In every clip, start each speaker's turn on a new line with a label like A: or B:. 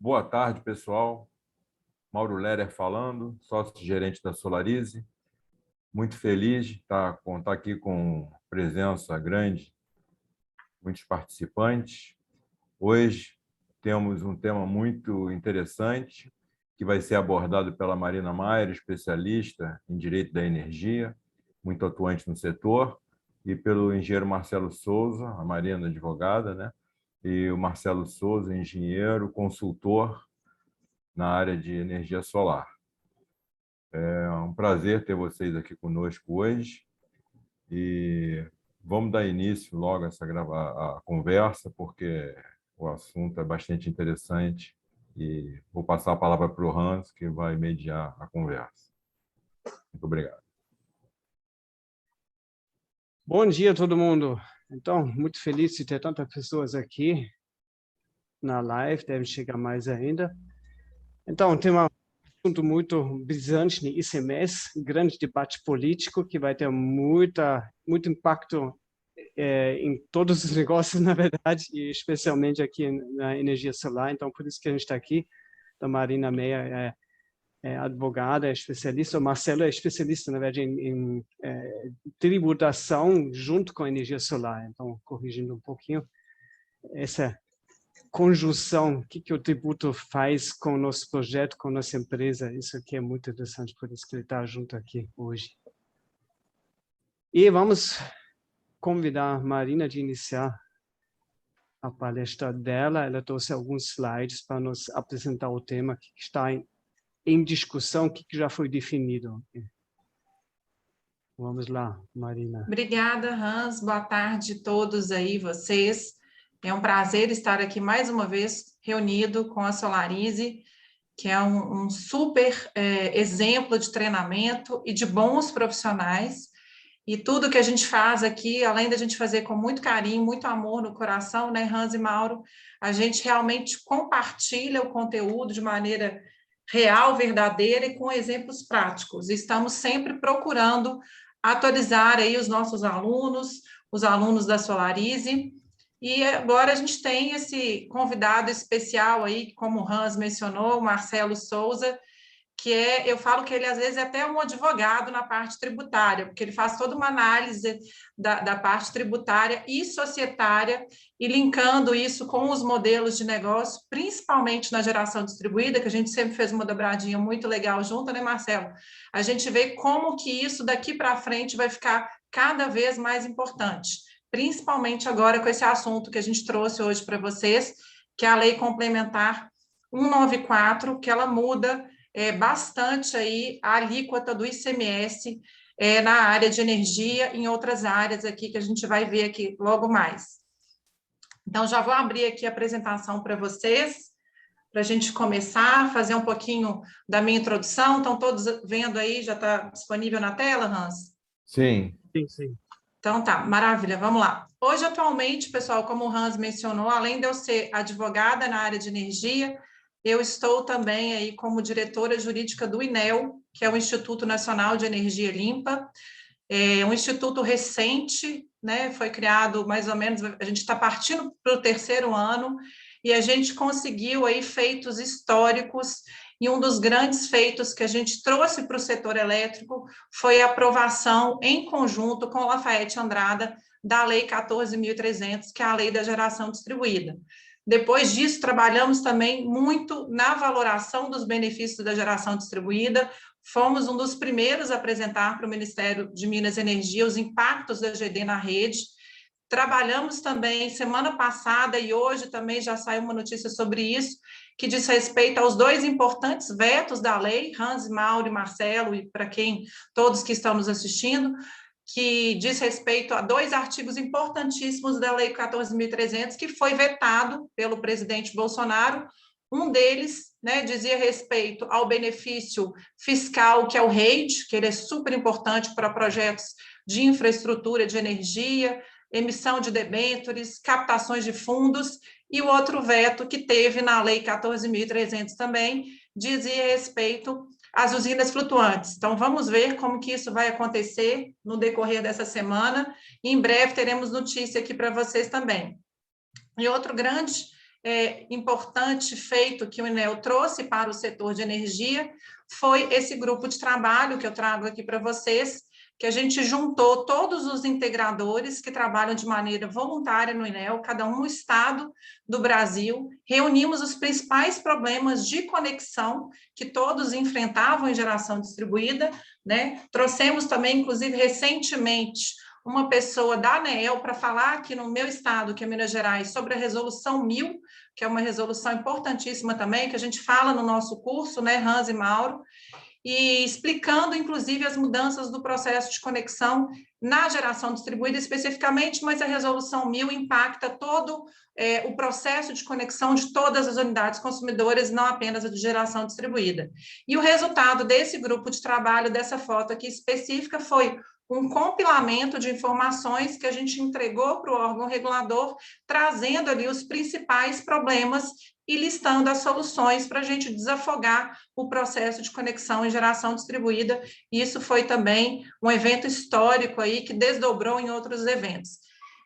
A: Boa tarde, pessoal. Mauro Lerer falando, sócio-gerente da Solarize. Muito feliz de estar aqui com presença grande, muitos participantes. Hoje temos um tema muito interessante, que vai ser abordado pela Marina Maier, especialista em direito da energia, muito atuante no setor, e pelo engenheiro Marcelo Souza, a Marina advogada, né? E o Marcelo Souza, engenheiro, consultor na área de energia solar. É um prazer ter vocês aqui conosco hoje e vamos dar início logo a conversa, porque o assunto é bastante interessante e vou passar a palavra para o Hans, que vai mediar a conversa. Muito obrigado.
B: Bom dia, todo mundo. Então, muito feliz de ter tantas pessoas aqui na live, devem chegar mais ainda. Então, tem um assunto muito brisante no ICMS, grande debate político que vai ter muito impacto em todos os negócios, na verdade, e especialmente aqui na energia solar. Então, por isso que a gente está aqui. A Marina Maier é advogada, é especialista. O Marcelo é especialista, na verdade, em tributação junto com a energia solar. Então, corrigindo um pouquinho, essa conjunção, o que o tributo faz com o nosso projeto, com a nossa empresa, isso aqui é muito interessante, por isso que ele está junto aqui hoje. E vamos convidar a Marina de iniciar a palestra dela. Ela trouxe alguns slides para nos apresentar o tema que está em discussão, o que já foi definido. Vamos lá, Marina.
C: Obrigada, Hans. Boa tarde a todos aí, vocês. É um prazer estar aqui mais uma vez reunido com a Solarize, que é um super exemplo de treinamento e de bons profissionais. E tudo que a gente faz aqui, além da gente fazer com muito carinho, muito amor no coração, né, Hans e Mauro, a gente realmente compartilha o conteúdo de maneira real, verdadeira e com exemplos práticos. Estamos sempre procurando atualizar aí os nossos alunos, os alunos da Solarize. E agora a gente tem esse convidado especial aí, como o Hans mencionou, o Marcelo Souza, que eu falo que ele às vezes é até um advogado na parte tributária, porque ele faz toda uma análise da parte tributária e societária e linkando isso com os modelos de negócio, principalmente na geração distribuída, que a gente sempre fez uma dobradinha muito legal junto, né, Marcelo? A gente vê como que isso daqui para frente vai ficar cada vez mais importante, principalmente agora com esse assunto que a gente trouxe hoje para vocês, que é a Lei Complementar 194, que ela muda bastante aí a alíquota do ICMS na área de energia, em outras áreas aqui que a gente vai ver aqui logo mais. Então, já vou abrir aqui a apresentação para vocês, para a gente começar, fazer um pouquinho da minha introdução. Estão todos vendo aí? Já está disponível na tela, Hans?
A: Sim.
B: Sim.
C: Então tá, maravilha, vamos lá. Hoje, atualmente, pessoal, como o Hans mencionou, além de eu ser advogada na área de energia, eu estou também aí como diretora jurídica do INEL, que é o Instituto Nacional de Energia Limpa. É um instituto recente, né? Foi criado mais ou menos, a gente está partindo para o 3º ano, e a gente conseguiu aí feitos históricos, e um dos grandes feitos que a gente trouxe para o setor elétrico foi a aprovação em conjunto com Lafayette Andrada da Lei 14.300, que é a Lei da Geração Distribuída. Depois disso, trabalhamos também muito na valoração dos benefícios da geração distribuída. Fomos um dos primeiros a apresentar para o Ministério de Minas e Energia os impactos da GD na rede. Trabalhamos também semana passada e hoje também já saiu uma notícia sobre isso, que diz respeito aos 2 importantes vetos da lei, Hans, Mauro e Marcelo, e para todos que estão nos assistindo, que diz respeito a 2 artigos importantíssimos da Lei 14.300, que foi vetado pelo presidente Bolsonaro. Um deles, né, dizia respeito ao benefício fiscal, que é o REIT, que ele é super importante para projetos de infraestrutura de energia, emissão de debêntures, captações de fundos, e o outro veto que teve na Lei 14.300 também, dizia respeito às usinas flutuantes. Então, vamos ver como que isso vai acontecer no decorrer dessa semana, e em breve teremos notícia aqui para vocês também. E outro grande importante feito que o INEL trouxe para o setor de energia foi esse grupo de trabalho que eu trago aqui para vocês, que a gente juntou todos os integradores que trabalham de maneira voluntária no INEL, cada um no estado do Brasil, reunimos os principais problemas de conexão que todos enfrentavam em geração distribuída, né? Trouxemos também, inclusive, recentemente, uma pessoa da ANEEL para falar aqui no meu estado, que é Minas Gerais, sobre a Resolução 1000, que é uma resolução importantíssima também, que a gente fala no nosso curso, né, Hans e Mauro, e explicando, inclusive, as mudanças do processo de conexão na geração distribuída especificamente, mas a Resolução 1000 impacta todo o processo de conexão de todas as unidades consumidoras, não apenas a de geração distribuída. E o resultado desse grupo de trabalho, dessa foto aqui específica, foi um compilamento de informações que a gente entregou para o órgão regulador, trazendo ali os principais problemas e listando as soluções para a gente desafogar o processo de conexão e geração distribuída. Isso foi também um evento histórico aí que desdobrou em outros eventos.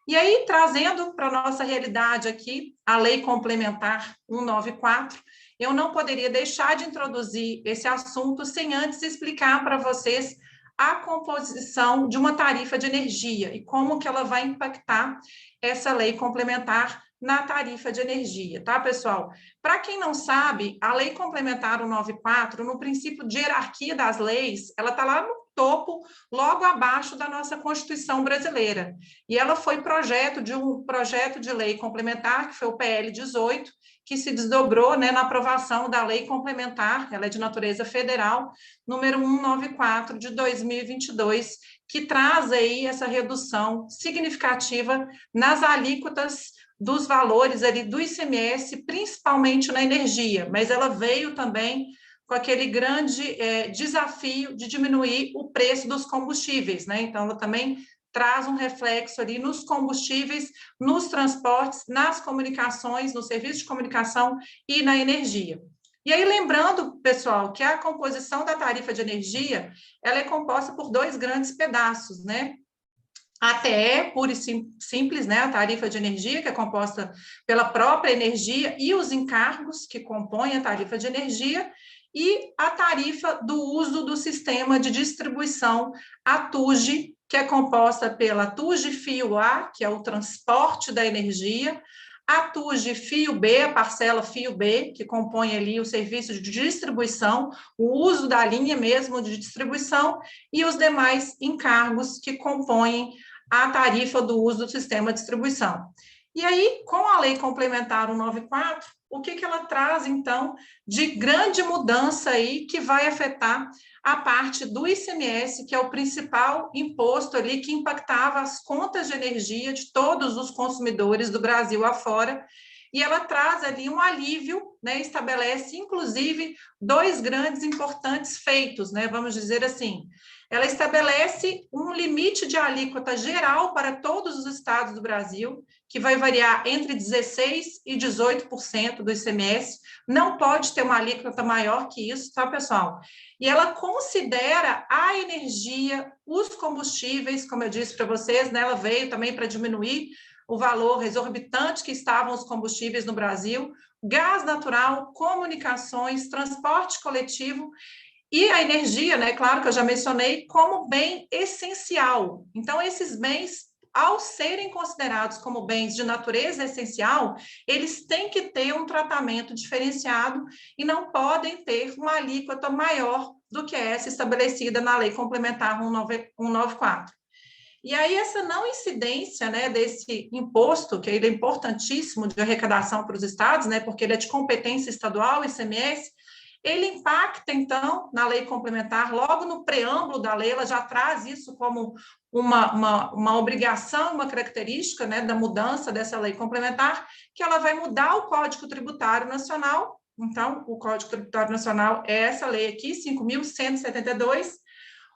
C: E aí, trazendo para a nossa realidade aqui, a Lei Complementar 194, eu não poderia deixar de introduzir esse assunto sem antes explicar para vocês a composição de uma tarifa de energia e como que ela vai impactar essa lei complementar na tarifa de energia, tá, pessoal? Para quem não sabe, a Lei Complementar 194, no princípio de hierarquia das leis, ela está lá no topo, logo abaixo da nossa Constituição brasileira. E ela foi projeto de um projeto de lei complementar, que foi o PL 18, que se desdobrou, né, na aprovação da Lei Complementar, ela é de natureza federal, número 194 de 2022, que traz aí essa redução significativa nas alíquotas dos valores ali do ICMS, principalmente na energia, mas ela veio também com aquele grande desafio de diminuir o preço dos combustíveis, né? Então, ela também traz um reflexo ali nos combustíveis, nos transportes, nas comunicações, no serviço de comunicação e na energia. E aí, lembrando, pessoal, que a composição da tarifa de energia, ela é composta por dois grandes pedaços, né? A TE, pura e simples, né? A tarifa de energia, que é composta pela própria energia e os encargos que compõem a tarifa de energia, e a tarifa do uso do sistema de distribuição, a TUG, que é composta pela TUG Fio A, que é o transporte da energia, a TUG Fio B, a parcela Fio B, que compõe ali o serviço de distribuição, o uso da linha mesmo de distribuição, e os demais encargos que compõem a tarifa do uso do sistema de distribuição. E aí, com a Lei Complementar 194, o que ela traz, então, de grande mudança aí que vai afetar a parte do ICMS, que é o principal imposto ali que impactava as contas de energia de todos os consumidores do Brasil afora, e ela traz ali um alívio, né, estabelece, inclusive, dois grandes importantes feitos, né, vamos dizer assim. Ela estabelece um limite de alíquota geral para todos os estados do Brasil, que vai variar entre 16% e 18% do ICMS, não pode ter uma alíquota maior que isso, tá, pessoal? E ela considera a energia, os combustíveis, como eu disse para vocês, né, ela veio também para diminuir o valor exorbitante que estavam os combustíveis no Brasil, gás natural, comunicações, transporte coletivo e a energia, né, claro que eu já mencionei, como bem essencial. Então, esses bens, ao serem considerados como bens de natureza essencial, eles têm que ter um tratamento diferenciado e não podem ter uma alíquota maior do que essa estabelecida na Lei Complementar 194. E aí, essa não incidência, né, desse imposto, que ele é importantíssimo de arrecadação para os estados, né, porque ele é de competência estadual, ICMS, ele impacta, então, na lei complementar, logo no preâmbulo da lei, ela já traz isso como uma obrigação, uma característica, né, da mudança dessa lei complementar, que ela vai mudar o Código Tributário Nacional. Então, o Código Tributário Nacional é essa lei aqui, 5.172,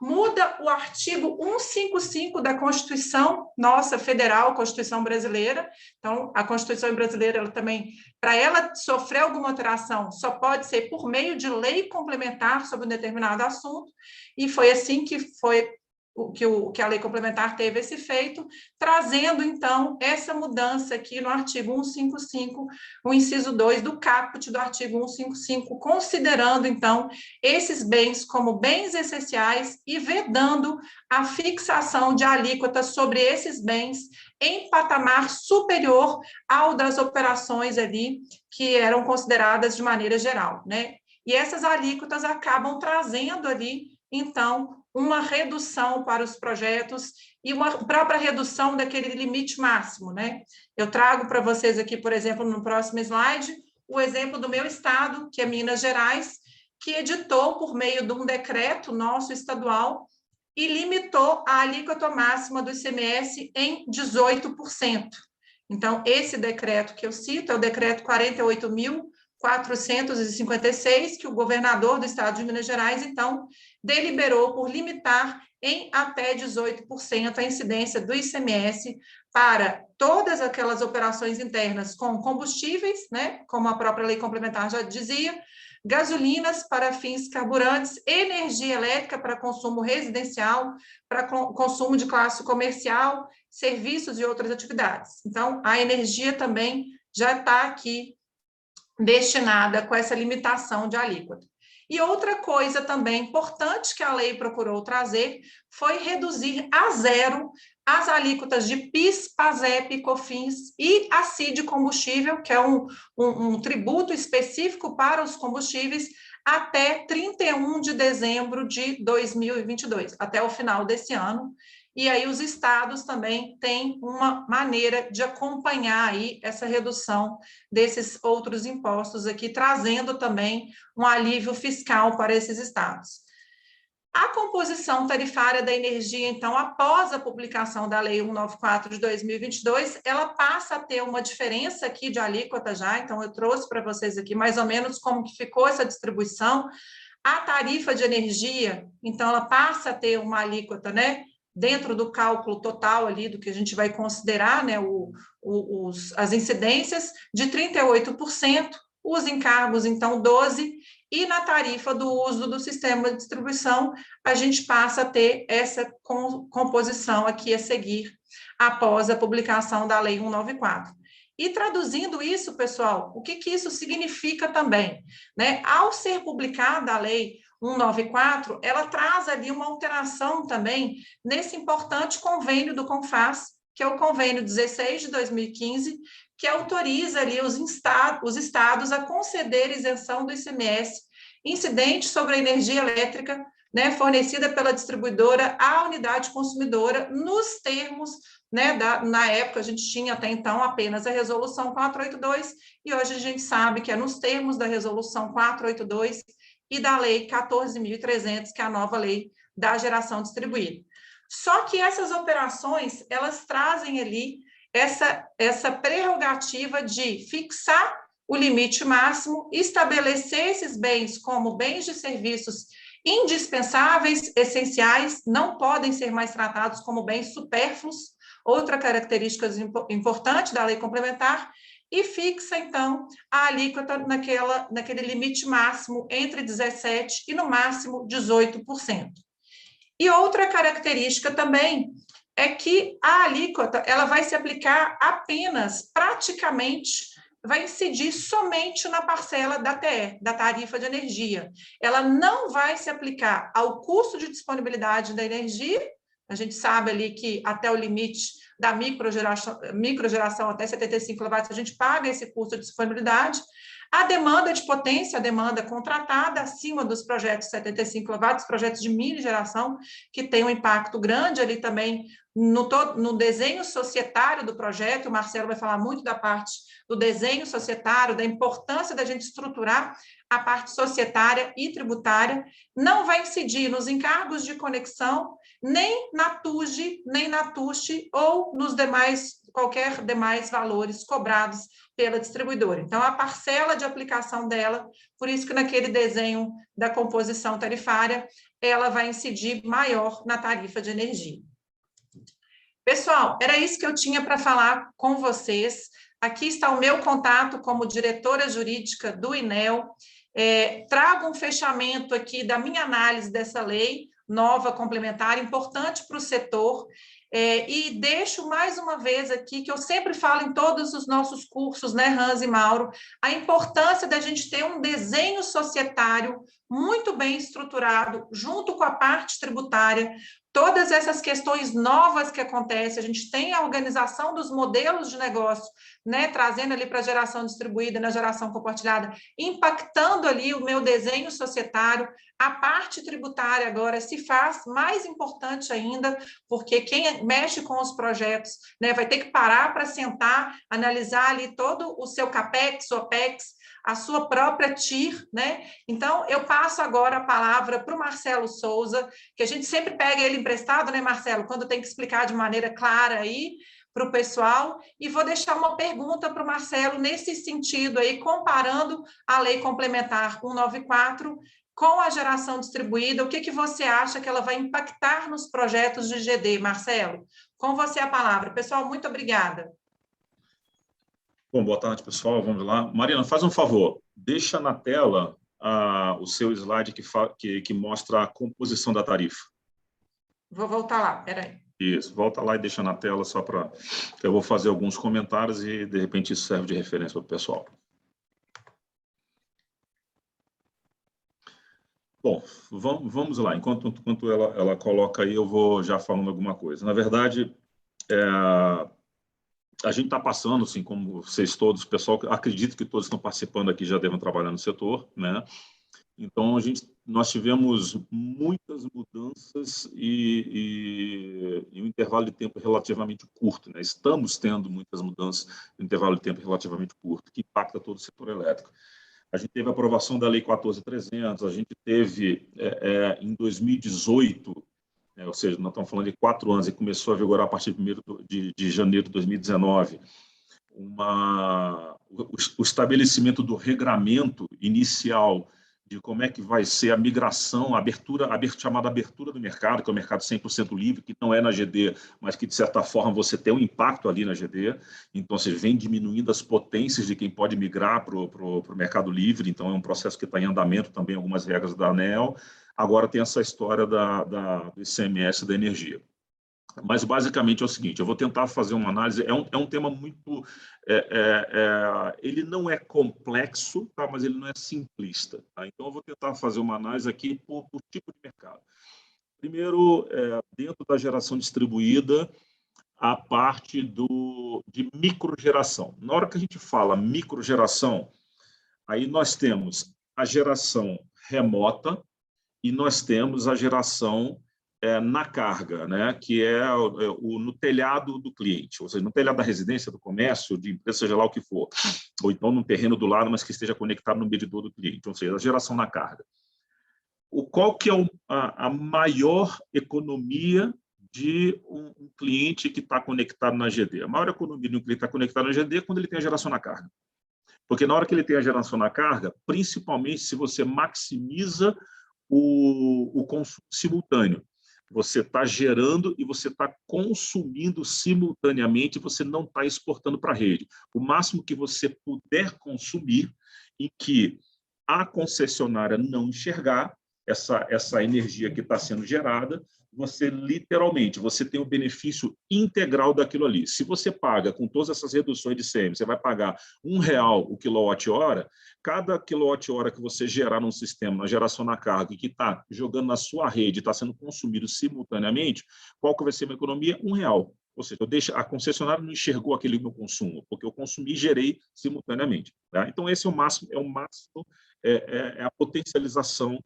C: muda o artigo 155 da Constituição nossa federal, Constituição brasileira. Então, a Constituição brasileira, ela também, para ela sofrer alguma alteração, só pode ser por meio de lei complementar sobre um determinado assunto, e foi assim que foi que a lei complementar teve esse efeito, trazendo, então, essa mudança aqui no artigo 155, o inciso 2 do caput do artigo 155, considerando, então, esses bens como bens essenciais e vedando a fixação de alíquotas sobre esses bens em patamar superior ao das operações ali que eram consideradas de maneira geral, né? E essas alíquotas acabam trazendo ali, então, uma redução para os projetos e uma própria redução daquele limite máximo, né? Eu trago para vocês aqui, por exemplo, no próximo slide, o exemplo do meu estado, que é Minas Gerais, que editou por meio de um decreto nosso estadual e limitou a alíquota máxima do ICMS em 18%. Então, esse decreto que eu cito é o decreto 48.456, que o governador do estado de Minas Gerais, então, deliberou por limitar em até 18% a incidência do ICMS para todas aquelas operações internas com combustíveis, né, como a própria lei complementar já dizia, gasolinas para fins carburantes, energia elétrica para consumo residencial, para consumo de classe comercial, serviços e outras atividades. Então, a energia também já está aqui destinada com essa limitação de alíquota. E outra coisa também importante que a lei procurou trazer foi reduzir a zero as alíquotas de PIS, PASEP, COFINS e a CID combustível, que é um tributo específico para os combustíveis, até 31 de dezembro de 2022, até o final desse ano. E aí os estados também têm uma maneira de acompanhar aí essa redução desses outros impostos aqui, trazendo também um alívio fiscal para esses estados. A composição tarifária da energia, então, após a publicação da Lei 194 de 2022, ela passa a ter uma diferença aqui de alíquota já, então eu trouxe para vocês aqui mais ou menos como que ficou essa distribuição. A tarifa de energia, então, ela passa a ter uma alíquota, né, dentro do cálculo total ali do que a gente vai considerar, né, as incidências, de 38%, os encargos, então, 12%, e na tarifa do uso do sistema de distribuição, a gente passa a ter essa composição aqui a seguir, após a publicação da Lei 194. E traduzindo isso, pessoal, o que isso significa também? Né? Ao ser publicada a Lei 194, ela traz ali uma alteração também nesse importante convênio do CONFAS, que é o convênio 16 de 2015, que autoriza ali os estados a conceder isenção do ICMS incidente sobre a energia elétrica, né, fornecida pela distribuidora à unidade consumidora, nos termos, né, na época a gente tinha até então apenas a resolução 482, e hoje a gente sabe que é nos termos da resolução 482 e da lei 14.300, que é a nova lei da geração distribuída. Só que essas operações, elas trazem ali essa prerrogativa de fixar o limite máximo, estabelecer esses bens como bens de serviços indispensáveis, essenciais, não podem ser mais tratados como bens supérfluos, outra característica importante da lei complementar, e fixa, então, a alíquota naquele limite máximo entre 17% e, no máximo, 18%. E outra característica também é que a alíquota ela vai se aplicar apenas, praticamente, vai incidir somente na parcela da TE, da tarifa de energia. Ela não vai se aplicar ao custo de disponibilidade da energia. A gente sabe ali que até o limite da microgeração até 75 kW, a gente paga esse custo de disponibilidade. A demanda de potência, a demanda contratada acima dos projetos 75 kW, projetos de mini geração, que tem um impacto grande ali também no desenho societário do projeto. O Marcelo vai falar muito da parte do desenho societário, da importância da gente estruturar a parte societária e tributária. Não vai incidir nos encargos de conexão, nem na TUG, nem na TUST, ou nos qualquer demais valores cobrados pela distribuidora. Então, a parcela de aplicação dela, por isso que naquele desenho da composição tarifária, ela vai incidir maior na tarifa de energia. Pessoal, era isso que eu tinha para falar com vocês. Aqui está o meu contato como diretora jurídica do INEL. Trago um fechamento aqui da minha análise dessa lei. nova complementar, importante para o setor. E deixo mais uma vez aqui, que eu sempre falo em todos os nossos cursos, né, Hans e Mauro, a importância da gente ter um desenho societário muito bem estruturado, junto com a parte tributária. Todas essas questões novas que acontecem, a gente tem a organização dos modelos de negócio, né, trazendo ali para a geração distribuída, na geração compartilhada, impactando ali o meu desenho societário. A parte tributária agora se faz mais importante ainda, porque quem mexe com os projetos, né, vai ter que parar para sentar, analisar ali todo o seu CAPEX, OPEX, a sua própria TIR, né? Então, eu passo agora a palavra para o Marcelo Souza, que a gente sempre pega ele emprestado, né, Marcelo, quando tem que explicar de maneira clara aí para o pessoal, e vou deixar uma pergunta para o Marcelo nesse sentido aí, comparando a Lei Complementar 194 com a geração distribuída. O que você acha que ela vai impactar nos projetos de GD, Marcelo? Com você a palavra. Pessoal, muito obrigada.
D: Bom, boa tarde, pessoal. Vamos lá. Mariana, faz um favor. Deixa na tela o seu slide que mostra a composição da tarifa.
C: Vou voltar lá, peraí.
D: Isso, volta lá e deixa na tela só para... Eu vou fazer alguns comentários e, de repente, isso serve de referência para o pessoal. Bom, vamos lá. Enquanto ela coloca aí, eu vou já falando alguma coisa. Na verdade, a gente está passando, assim, como vocês todos, pessoal, acredito que todos que estão participando aqui já devem trabalhar no setor, né? Então, nós tivemos muitas mudanças e um intervalo de tempo relativamente curto, né? Estamos tendo muitas mudanças em intervalo de tempo relativamente curto, que impacta todo o setor elétrico. A gente teve a aprovação da Lei 14.300, a gente teve, em 2018, ou seja, nós estamos falando de 4 anos, e começou a vigorar a partir de 1º de janeiro de 2019, o estabelecimento do regramento inicial de como é que vai ser a migração, a chamada abertura do mercado, que é o mercado 100% livre, que não é na GD, mas que, de certa forma, você tem um impacto ali na GD. Então, você vem diminuindo as potências de quem pode migrar para o mercado livre. Então, é um processo que está em andamento também, algumas regras da ANEEL. Agora tem essa história do ICMS da energia. Mas, basicamente, é o seguinte, eu vou tentar fazer uma análise, é um tema muito... ele não é complexo, tá? Mas ele não é simplista. Tá? Então, eu vou tentar fazer uma análise aqui por tipo de mercado. Primeiro, dentro da geração distribuída, a parte de microgeração. Na hora que a gente fala microgeração, aí nós temos a geração remota e nós temos a geração na carga, né, que é no telhado do cliente, ou seja, no telhado da residência, do comércio, de empresa, seja lá o que for, ou então no terreno do lado, mas que esteja conectado no medidor do cliente, ou seja, a geração na carga. Qual que é a maior economia de um cliente que está conectado na GD? A maior economia de um cliente que está conectado na GD é quando ele tem a geração na carga. Porque na hora que ele tem a geração na carga, principalmente se você maximiza o consumo simultâneo, você está gerando e você está consumindo simultaneamente, você não está exportando para a rede. O máximo que você puder consumir e que a concessionária não enxergar essa energia que está sendo gerada, você literalmente, você tem o benefício integral daquilo ali. Se você paga com todas essas reduções de ICMS, você vai pagar R$1 o quilowatt-hora, cada quilowatt-hora que você gerar num sistema, na geração na carga, que está jogando na sua rede, está sendo consumido simultaneamente, qual que vai ser a minha economia? R$1. Ou seja, a concessionária não enxergou aquele meu consumo, porque eu consumi e gerei simultaneamente. Tá? Então, esse é o máximo, é a potencialização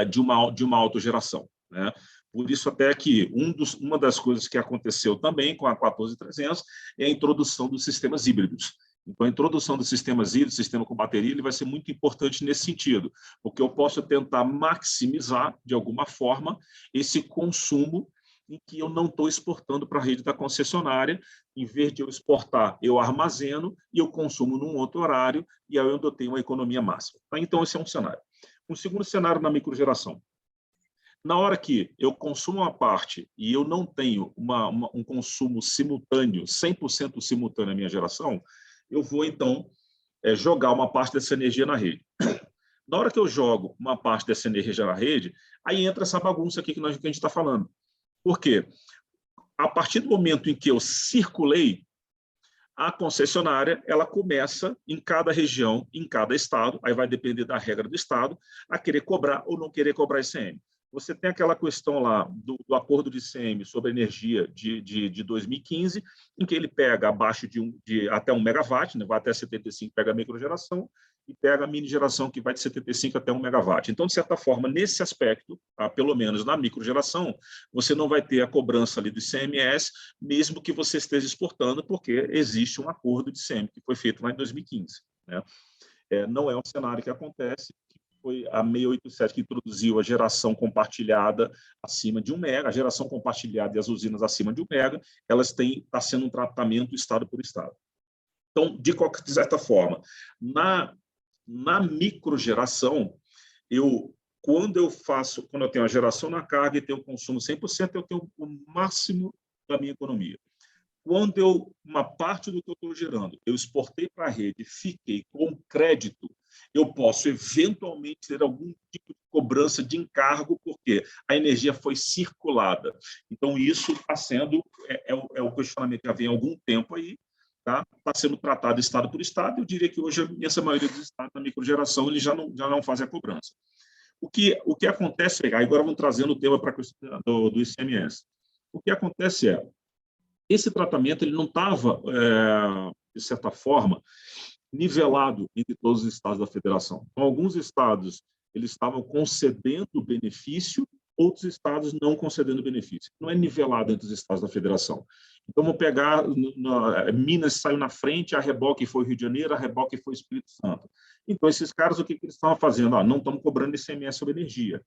D: de uma autogeração. Né? Por isso, até que uma das coisas que aconteceu também com a 14.300 é a introdução dos sistemas híbridos. Então, a introdução dos sistemas híbridos, sistema com bateria, ele vai ser muito importante nesse sentido, porque eu posso tentar maximizar, de alguma forma, esse consumo em que eu não estou exportando para a rede da concessionária. Em vez de eu exportar, eu armazeno e eu consumo num outro horário, e aí eu tenho uma economia máxima. Então, esse é um cenário. Um segundo cenário na microgeração. Na hora que eu consumo uma parte e eu não tenho um consumo simultâneo, 100% simultâneo à minha geração, eu vou, então, jogar uma parte dessa energia na rede. Na hora que eu jogo uma parte dessa energia na rede, aí entra essa bagunça aqui que a gente está falando. Por quê? A partir do momento em que eu circulei, a concessionária ela começa, em cada região, em cada estado, aí vai depender da regra do estado, a querer cobrar ou não querer cobrar ICM. Você tem aquela questão lá do acordo de ICM sobre energia de 2015, em que ele pega abaixo de até 1 megawatt, né, vai até 75, pega a microgeração, e pega a mini geração, que vai de 75 até 1 megawatt. Então, de certa forma, nesse aspecto, pelo menos na microgeração, você não vai ter a cobrança ali do ICMS, mesmo que você esteja exportando, porque existe um acordo de ICM que foi feito lá em 2015. Né? Não é um cenário que acontece, foi a 687 que introduziu a geração compartilhada acima de 1 mega, a geração compartilhada e as usinas acima de 1 mega, elas está sendo um tratamento estado por estado. Então, de certa forma, na microgeração, quando eu tenho a geração na carga e tenho consumo 100%, eu tenho o máximo da minha economia. Quando uma parte do que eu estou gerando, eu exportei para a rede, fiquei com crédito, eu posso eventualmente ter algum tipo de cobrança de encargo, porque a energia foi circulada. Então, isso está sendo, o questionamento que já vem há algum tempo aí, está sendo tratado estado por estado. Eu diria que hoje a imensa maioria dos estados da microgeração eles já não fazem a cobrança. O que acontece, agora vamos trazendo o tema para a questão do ICMS. O que acontece esse tratamento ele não estava, de certa forma, nivelado entre todos os estados da federação. Então, alguns estados eles estavam concedendo benefício, outros estados não concedendo benefício. Não é nivelado entre os estados da federação. Então, vamos pegar, Minas saiu na frente, a reboque foi Rio de Janeiro, a reboque foi Espírito Santo. Então, esses caras, o que eles estavam fazendo? Não estamos cobrando ICMS sobre energia.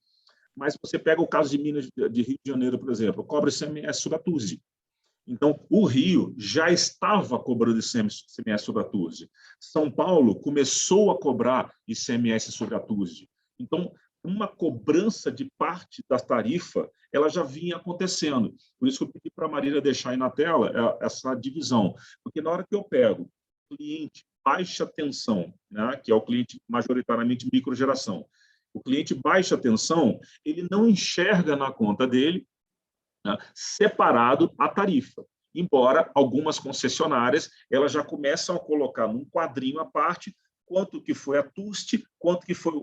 D: Mas você pega o caso de Minas, de Rio de Janeiro, por exemplo, cobra ICMS sobre a TUSD. Então, o Rio já estava cobrando ICMS sobre a TUSD. São Paulo começou a cobrar ICMS sobre a TUSD. Então, uma cobrança de parte da tarifa, ela já vinha acontecendo. Por isso que eu pedi para a Marília deixar aí na tela essa divisão. Porque na hora que eu pego o cliente baixa tensão, né, que é o cliente majoritariamente microgeração, o cliente baixa tensão, ele não enxerga na conta dele, né, separado a tarifa. Embora algumas concessionárias elas já começam a colocar num quadrinho à parte quanto que foi a TUSD, quanto que foi,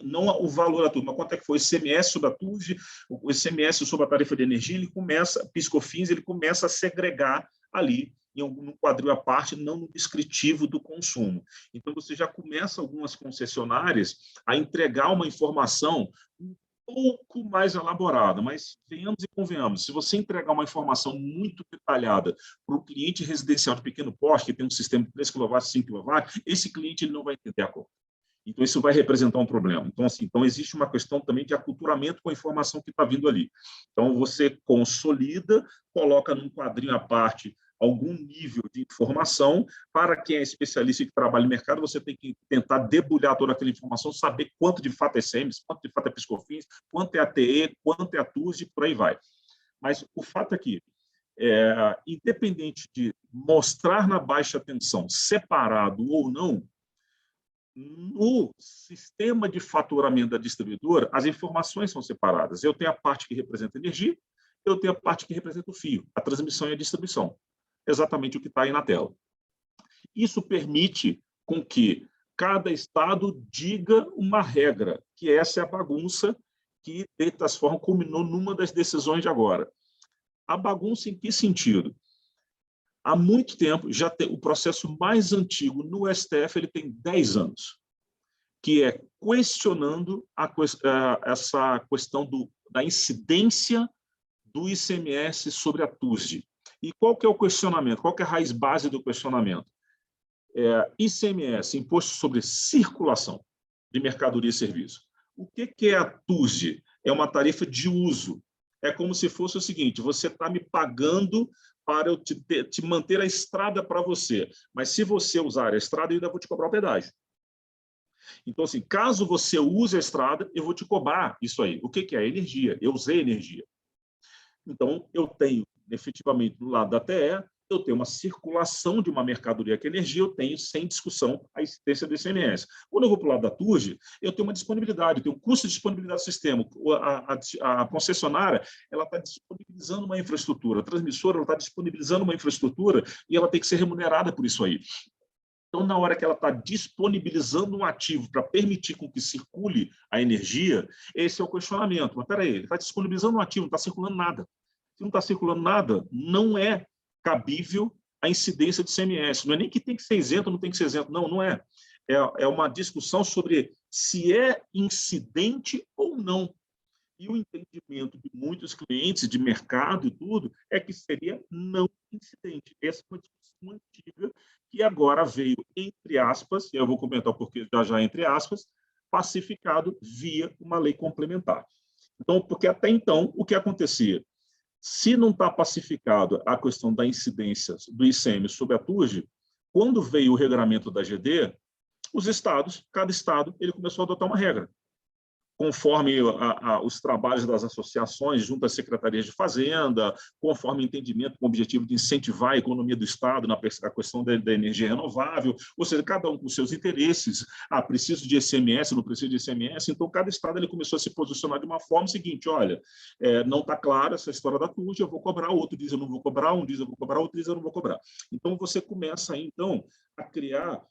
D: não o valor da TUSD, mas quanto é que foi o ICMS sobre a TUSD, o ICMS sobre a tarifa de energia, ele começa, PIS/COFINS, ele começa a segregar ali em um quadril à parte, não no descritivo do consumo. Então, você já começa algumas concessionárias a entregar uma informação pouco mais elaborada, mas venhamos e convenhamos, se você entregar uma informação muito detalhada para o cliente residencial de pequeno porte, que tem um sistema de 3 kW, 5 kW, esse cliente ele não vai entender a conta. Então, isso vai representar um problema. Então, então, existe uma questão também de aculturamento com a informação que está vindo ali. Então, você consolida, coloca num quadrinho à parte algum nível de informação. Para quem é especialista que trabalha no mercado, você tem que tentar debulhar toda aquela informação, saber quanto de fato é ICMS, quanto de fato é PIS/COFINS, quanto é ATE, quanto é a TUSD, por aí vai. Mas o fato é que, independente de mostrar na baixa tensão, separado ou não, no sistema de faturamento da distribuidora, as informações são separadas. Eu tenho a parte que representa energia, eu tenho a parte que representa o fio, a transmissão e a distribuição. Exatamente o que está aí na tela. Isso permite com que cada estado diga uma regra, que essa é a bagunça que, de certa forma, culminou numa das decisões de agora. A bagunça em que sentido? Há muito tempo, já tem o processo mais antigo no STF, ele tem 10 anos, que é questionando essa questão da incidência do ICMS sobre a TUSD. E qual que é o questionamento? Qual que é a raiz base do questionamento? ICMS, Imposto sobre Circulação de Mercadoria e Serviço. O que é a TUSD? É uma tarifa de uso. É como se fosse o seguinte, você está me pagando para eu te manter a estrada para você, mas se você usar a estrada, eu ainda vou te cobrar o pedágio. Então, assim, caso você use a estrada, eu vou te cobrar isso aí. O que é? Energia. Eu usei energia. Então, eu tenho, efetivamente, do lado da TE, eu tenho uma circulação de uma mercadoria que é energia, eu tenho, sem discussão, a existência do ICMS. Quando eu vou para o lado da TURG, eu tenho uma disponibilidade, eu tenho um custo de disponibilidade do sistema. A concessionária ela está disponibilizando uma infraestrutura, a transmissora ela está disponibilizando uma infraestrutura e ela tem que ser remunerada por isso aí. Então, na hora que ela está disponibilizando um ativo para permitir com que circule a energia, esse é o questionamento. Mas, espera aí, ele está disponibilizando um ativo, não está circulando nada. Se não está circulando nada, não é cabível a incidência de ICMS. Não é nem que tem que ser isento ou não tem que ser isento. Não, não é. É uma discussão sobre se é incidente ou não. E o entendimento de muitos clientes de mercado e tudo é que seria não incidente. Essa é uma discussão antiga que agora veio, entre aspas, e eu vou comentar porque já entre aspas, pacificado via uma lei complementar. Então, porque até então, o que acontecia? Se não está pacificado a questão da incidência do ICM sobre a TURG, quando veio o regulamento da GD, os estados, cada estado, ele começou a adotar uma regra, conforme os trabalhos das associações junto às secretarias de Fazenda, conforme o entendimento com o objetivo de incentivar a economia do Estado na questão da energia renovável, ou seja, cada um com seus interesses, preciso de ICMS, não preciso de ICMS, então cada Estado ele começou a se posicionar de uma forma seguinte, olha, não está clara essa história da TURG, eu vou cobrar, outro diz eu não vou cobrar, um diz eu vou cobrar, outro diz eu não vou cobrar. Então você começa aí, então, a criar,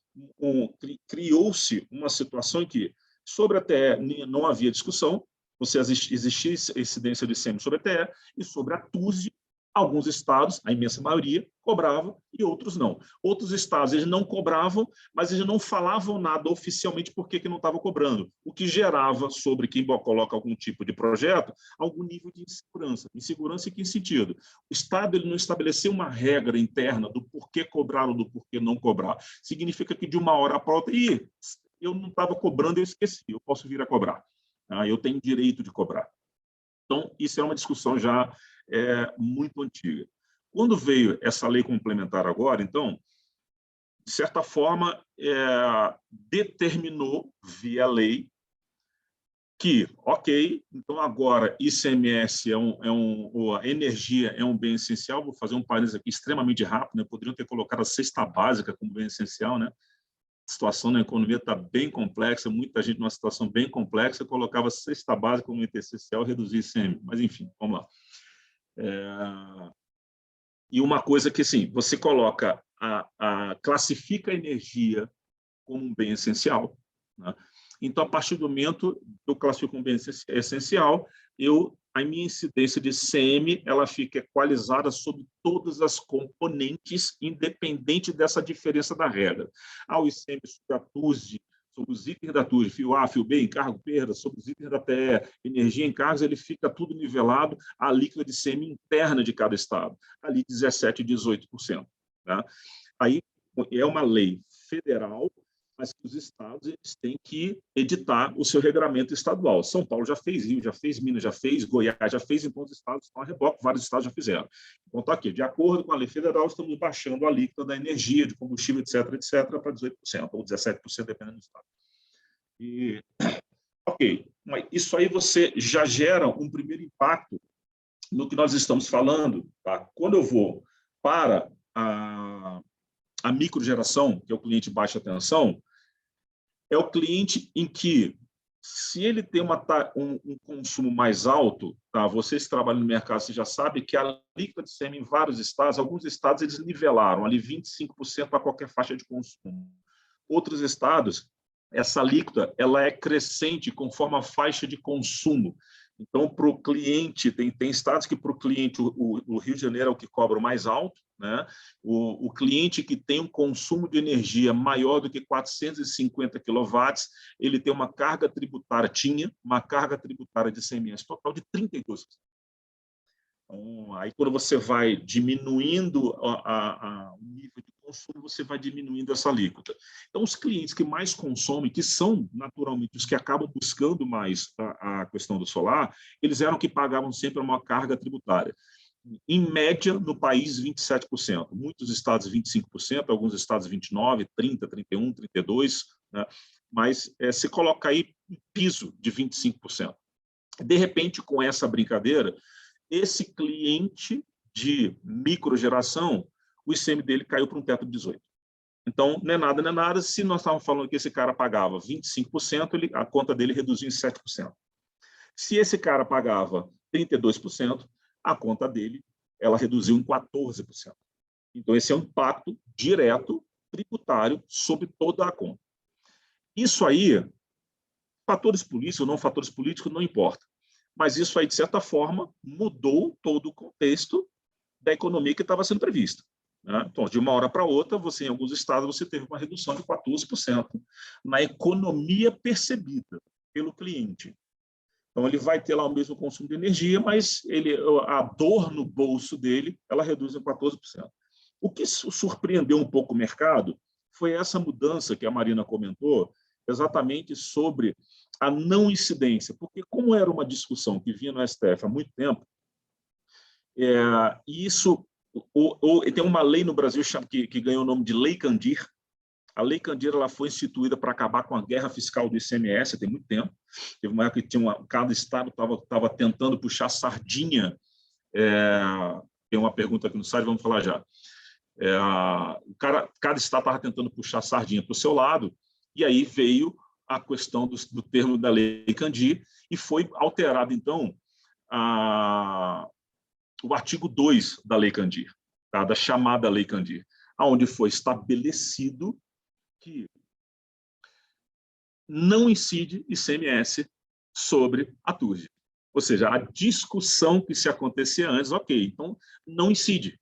D: criou-se uma situação em que sobre a TE não havia discussão, existia incidência de ICMS sobre a TE, e sobre a TUSE, alguns estados, a imensa maioria, cobravam e outros não. Outros estados eles não cobravam, mas eles não falavam nada oficialmente por que não estavam cobrando, o que gerava sobre quem coloca algum tipo de projeto algum nível de insegurança. Insegurança em que sentido? O Estado ele não estabeleceu uma regra interna do porquê cobrar ou do porquê não cobrar. Significa que de uma hora para outra, eu não estava cobrando, eu esqueci, eu posso vir a cobrar. Eu tenho direito de cobrar. Então, isso é uma discussão já muito antiga. Quando veio essa lei complementar agora, então, de certa forma, determinou via lei que, ok, então agora ICMS a energia é um bem essencial. Vou fazer um parênteses aqui extremamente rápido, né? Poderiam ter colocado a cesta básica como bem essencial, né? A situação na economia está bem complexa, muita gente numa situação bem complexa colocava a cesta básica como item essencial, reduzir ICM. Mas, enfim, vamos lá. E uma coisa que, assim, você coloca, classifica a energia como um bem essencial, né? Então, a partir do momento que eu classifico como bem essencial, a minha incidência de ICM ela fica equalizada sobre todas as componentes, independente dessa diferença da regra. O ICM sobre a TUSD, sobre os itens da TUSD, fio A, fio B, encargo, perda, sobre os itens da TE, energia, encargos, ele fica tudo nivelado à alíquota de ICM interna de cada estado, ali 17% e 18%. Tá? Aí é uma lei federal, mas que os estados eles têm que editar o seu regulamento estadual. São Paulo já fez, Rio já fez, Minas já fez, Goiás já fez, então os estados estão a reboque, vários estados já fizeram. Então, está aqui, de acordo com a lei federal, estamos baixando a alíquota da energia, de combustível, etc., para 18%, ou 17%, dependendo do estado. Ok, mas isso aí você já gera um primeiro impacto no que nós estamos falando. Tá? Quando eu vou para a microgeração, que é o cliente de baixa tensão, é o cliente em que, se ele tem um consumo mais alto, tá? Vocês que trabalham no mercado, você já sabe que a alíquota de ICM em vários estados, alguns estados eles nivelaram ali 25% para qualquer faixa de consumo. Outros estados, essa alíquota ela é crescente conforme a faixa de consumo. Então, para o cliente, tem estados que para o cliente, o Rio de Janeiro é o que cobra o mais alto, né? O cliente que tem um consumo de energia maior do que 450 kW, ele tem uma carga tributária, uma carga tributária de ICMS total de 32%. Então, aí, quando você vai diminuindo o nível de consumo, você vai diminuindo essa alíquota. Então, os clientes que mais consomem, que são, naturalmente, os que acabam buscando mais a questão do solar, eles eram que pagavam sempre uma carga tributária. Em média, no país, 27%. Muitos estados, 25%, alguns estados, 29%, 30%, 31%, 32%, né? Mas se coloca aí um piso de 25%. De repente, com essa brincadeira, esse cliente de microgeração, o ICM dele caiu para um teto de 18%. Então, não é nada, não é nada. Se nós estávamos falando que esse cara pagava 25%, a conta dele reduziu em 7%. Se esse cara pagava 32%, a conta dele ela reduziu em 14%. Então, esse é um impacto direto tributário sobre toda a conta. Isso aí, fatores políticos ou não fatores políticos, não importa. Mas isso aí, de certa forma, mudou todo o contexto da economia que estava sendo prevista. Então, de uma hora para outra, você, em alguns estados, você teve uma redução de 14% na economia percebida pelo cliente. Então, ele vai ter lá o mesmo consumo de energia, mas a dor no bolso dele, ela reduz em 14%. O que surpreendeu um pouco o mercado foi essa mudança que a Marina comentou, exatamente sobre a não incidência, porque como era uma discussão que vinha no STF há muito tempo, isso tem uma lei no Brasil que ganhou o nome de Lei Candir. A Lei Candir ela foi instituída para acabar com a guerra fiscal do ICMS, tem muito tempo. Teve uma época que cada estado estava tentando puxar sardinha. Tem uma pergunta aqui no site, vamos falar já. Cada estado estava tentando puxar sardinha para o seu lado, e aí veio a questão do termo da Lei Candir, e foi alterado, então, o artigo 2 da Lei Candir, tá? Da chamada Lei Candir, onde foi estabelecido que não incide ICMS sobre a TUSD. Ou seja, a discussão que se acontecia antes, ok, então não incide,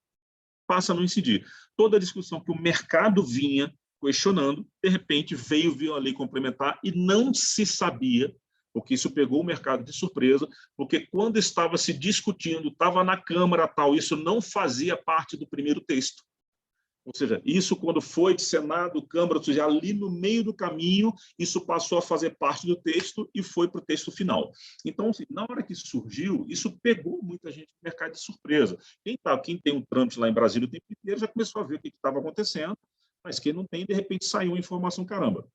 D: passa a não incidir. Toda a discussão que o mercado vinha questionando, de repente veio a lei complementar e não se sabia, porque isso pegou o mercado de surpresa, porque quando estava se discutindo, estava na Câmara tal, isso não fazia parte do primeiro texto. Ou seja, isso quando foi de Senado, Câmara, ou seja, ali no meio do caminho, isso passou a fazer parte do texto e foi para o texto final. Então, assim, na hora que surgiu, isso pegou muita gente no mercado de surpresa. Quem tem um trâmite lá em Brasília o tempo inteiro já começou a ver o que estava acontecendo, mas quem não tem, de repente, saiu a informação, caramba.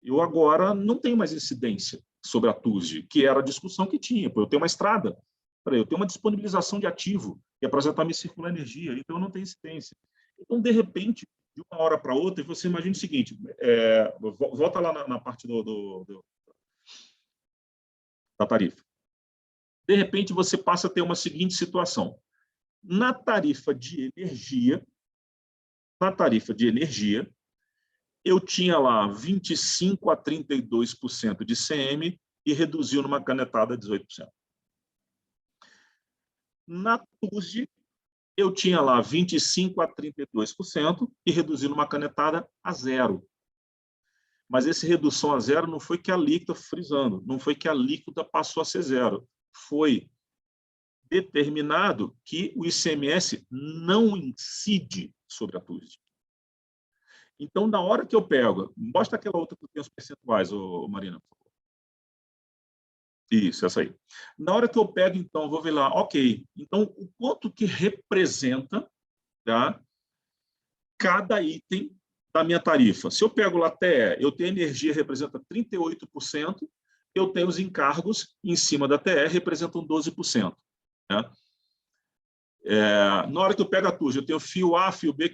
D: Eu agora não tenho mais incidência sobre a TUSD, que era a discussão que tinha. Eu tenho uma estrada, eu tenho uma disponibilização de ativo, que é para já me circular energia, então eu não tenho incidência. Então, de repente, de uma hora para outra, você imagina o seguinte, volta lá na parte da tarifa. De repente, você passa a ter uma seguinte situação. Na tarifa de energia, eu tinha lá 25% a 32% de ICM e reduziu numa canetada 18%. Na TUSD, eu tinha lá 25% a 32% e reduziu numa canetada a 0%. Mas essa redução a 0% não foi que a alíquota, frisando, não foi que a alíquota passou a ser 0%. Foi determinado que o ICMS não incide sobre a TUSD. Então, na hora que eu pego... Mostra aquela outra que tem os percentuais, Marina. Isso, essa aí. Na hora que eu pego, então, vou ver lá, ok, então, o quanto que representa, tá, cada item da minha tarifa. Se eu pego lá TE, eu tenho energia, representa 38%, eu tenho os encargos em cima da TE, representam 12%. Né? Na hora que eu pego a TUSD, eu tenho fio A, fio B,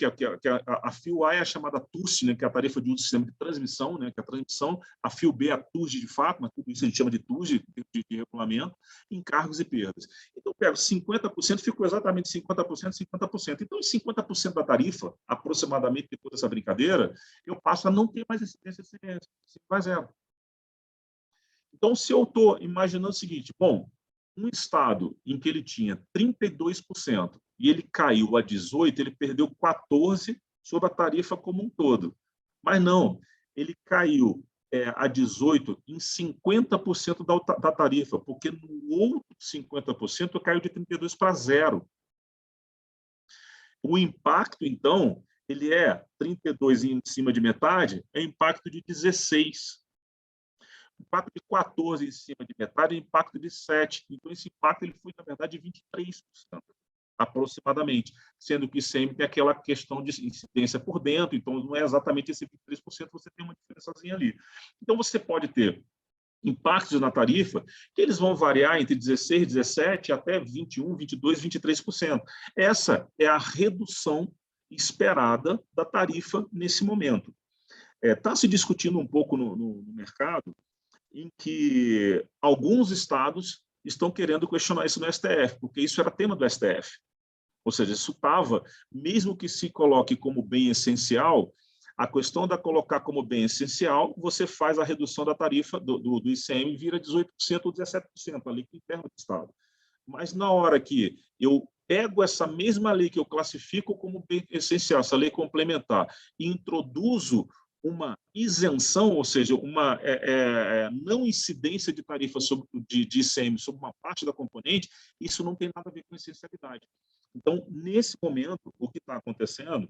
D: a fio A é a chamada TUSD, né, que é a tarifa de uso do sistema de transmissão, né, que é a transmissão, a fio B é a TUSD de fato, mas tudo isso a gente chama de TUSD, de regulamento, encargos e perdas. Então, eu pego 50%, ficou exatamente 50%, 50%. Então, em 50% da tarifa, aproximadamente depois dessa brincadeira, eu passo a não ter mais incidência de ICMS, vai zero. Então, se eu estou imaginando o seguinte, bom, um estado em que ele tinha 32% e ele caiu a 18%, ele perdeu 14% sobre a tarifa como um todo. Mas não, ele caiu a 18% em 50% da tarifa, porque no outro 50% caiu de 32% para 0%. O impacto, então, ele é 32% em cima de metade, é impacto de 16%. Impacto de 14% em cima de metade, impacto de 7%. Então, esse impacto ele foi, na verdade, de 23%, aproximadamente, sendo que sempre tem aquela questão de incidência por dentro, então não é exatamente esse 23%, você tem uma diferençazinha ali. Então, você pode ter impactos na tarifa que eles vão variar entre 16%, 17% até 21%, 22%, 23%. Essa é a redução esperada da tarifa nesse momento. Está se discutindo um pouco no mercado em que alguns estados estão querendo questionar isso no STF, porque isso era tema do STF. Ou seja, isso estava, mesmo que se coloque como bem essencial, a questão da colocar como bem essencial, você faz a redução da tarifa do ICM e vira 18% ou 17%, a lei interna do Estado. Mas na hora que eu pego essa mesma lei que eu classifico como bem essencial, essa lei complementar, e introduzo uma isenção, ou seja, uma não incidência de tarifa de ICM sobre uma parte da componente, isso não tem nada a ver com essencialidade. Então, nesse momento, o que está acontecendo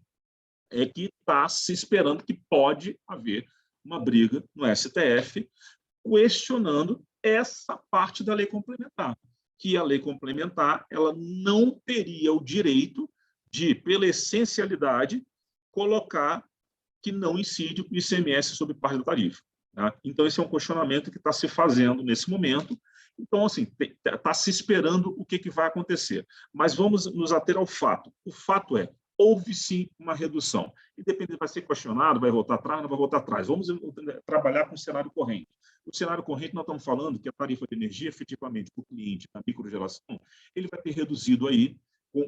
D: é que está se esperando que pode haver uma briga no STF questionando essa parte da lei complementar, que a lei complementar ela não teria o direito de, pela essencialidade, colocar que não incide o ICMS sobre parte da tarifa. Tá? Então, esse é um questionamento que está se fazendo nesse momento. Então, assim, está se esperando o que vai acontecer. Mas vamos nos ater ao fato. O fato é, houve sim uma redução. Independente, vai ser questionado, vai voltar atrás, não vai voltar atrás. Vamos trabalhar com o cenário corrente. O cenário corrente, nós estamos falando que a tarifa de energia, efetivamente, para o cliente da microgeração, ele vai ter reduzido aí,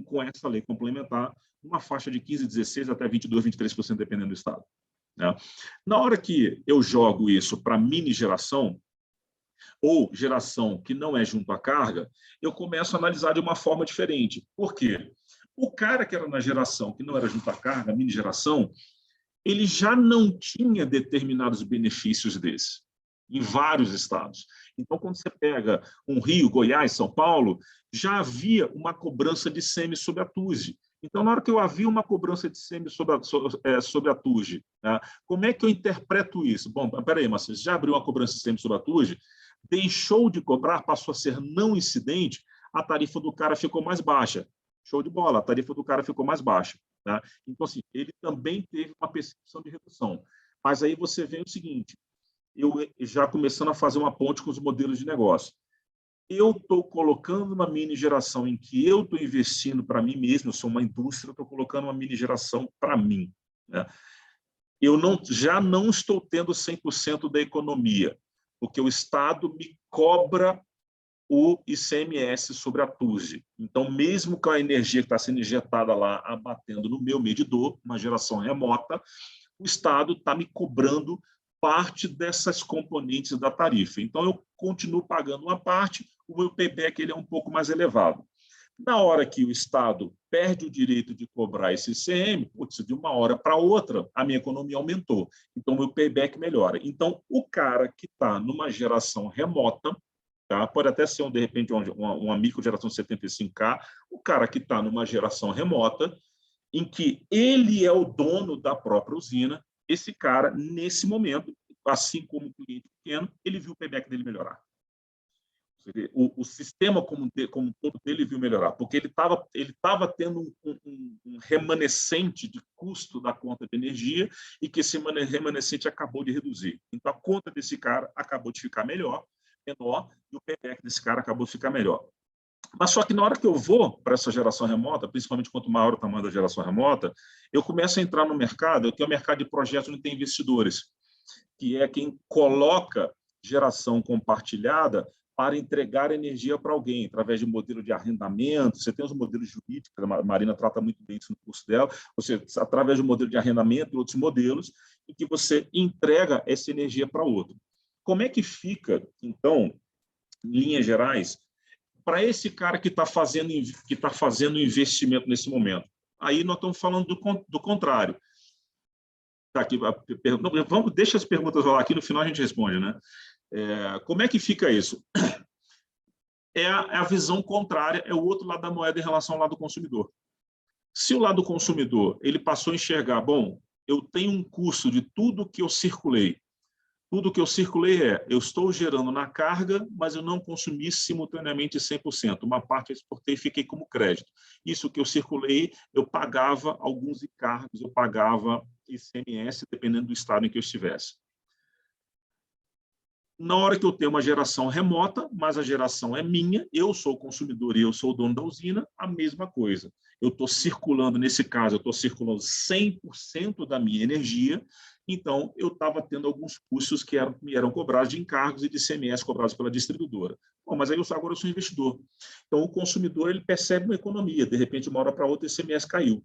D: com essa lei complementar, uma faixa de 15%, 16% até 22%, 23%, dependendo do estado. Né? Na hora que eu jogo isso para mini geração, ou geração que não é junto à carga, eu começo a analisar de uma forma diferente. Por quê? O cara que era na geração, que não era junto à carga, mini geração, ele já não tinha determinados benefícios desses, em vários estados. Então, quando você pega um Rio, Goiás, São Paulo, já havia uma cobrança de ICM sobre a TUSE. Então, na hora que eu havia uma cobrança de ICM sobre a TUSE, né, como é que eu interpreto isso? Bom, peraí, mas você já abriu uma cobrança de ICM sobre a TUSE, deixou de cobrar, passou a ser não incidente, a tarifa do cara ficou mais baixa. Show de bola, a tarifa do cara ficou mais baixa. Tá? Então, assim, ele também teve uma percepção de redução. Mas aí você vê o seguinte, eu já começando a fazer uma ponte com os modelos de negócio. Eu estou colocando uma mini geração em que eu estou investindo para mim mesmo, eu sou uma indústria, estou colocando uma mini geração para mim. Né? Eu já não estou tendo 100% da economia, porque o Estado me cobra o ICMS sobre a TUSE. Então, mesmo com a energia que está sendo injetada lá, abatendo no meu medidor, uma geração remota, o Estado está me cobrando parte dessas componentes da tarifa. Então, eu continuo pagando uma parte, o meu payback ele é um pouco mais elevado. Na hora que o Estado perde o direito de cobrar esse ICM, de uma hora para outra, a minha economia aumentou. Então, o meu payback melhora. Então, o cara que está numa geração remota, tá? Pode até ser, de repente, uma microgeração de 75K, o cara que está numa geração remota, em que ele é o dono da própria usina, esse cara, nesse momento, assim como o cliente pequeno, ele viu o payback dele melhorar. O sistema como todo dele viu melhorar, porque ele estava tendo um remanescente de custo da conta de energia e que esse remanescente acabou de reduzir. Então, a conta desse cara acabou de ficar menor, e o payback desse cara acabou de ficar melhor. Mas só que na hora que eu vou para essa geração remota, principalmente quanto maior o tamanho da geração remota, eu começo a entrar no mercado, que é o mercado de projetos onde tem investidores, que é quem coloca geração compartilhada para entregar energia para alguém, através de um modelo de arrendamento. Você tem os modelos jurídicos, a Marina trata muito bem isso no curso dela, você, através de um modelo de arrendamento e outros modelos, em que você entrega essa energia para outro. Como é que fica, então, em linhas gerais, para esse cara que está fazendo investimento nesse momento? Aí nós estamos falando do contrário. Tá aqui, deixa as perguntas rolar aqui, no final a gente responde, né? Como é que fica isso? É a visão contrária, é o outro lado da moeda em relação ao lado do consumidor. Se o lado do consumidor ele passou a enxergar, bom, eu tenho um custo de tudo que eu circulei. Tudo que eu circulei eu estou gerando na carga, mas eu não consumi simultaneamente 100%. Uma parte eu exportei e fiquei como crédito. Isso que eu circulei, eu pagava alguns encargos, eu pagava ICMS, dependendo do estado em que eu estivesse. Na hora que eu tenho uma geração remota, mas a geração é minha, eu sou o consumidor e eu sou o dono da usina, a mesma coisa. eu estou circulando, nesse caso, eu estou circulando 100% da minha energia, então eu estava tendo alguns custos que me eram cobrados de encargos e de ICMS cobrados pela distribuidora. Bom, mas aí agora eu sou investidor. Então, o consumidor ele percebe uma economia, de repente, de uma hora para outra, o ICMS caiu.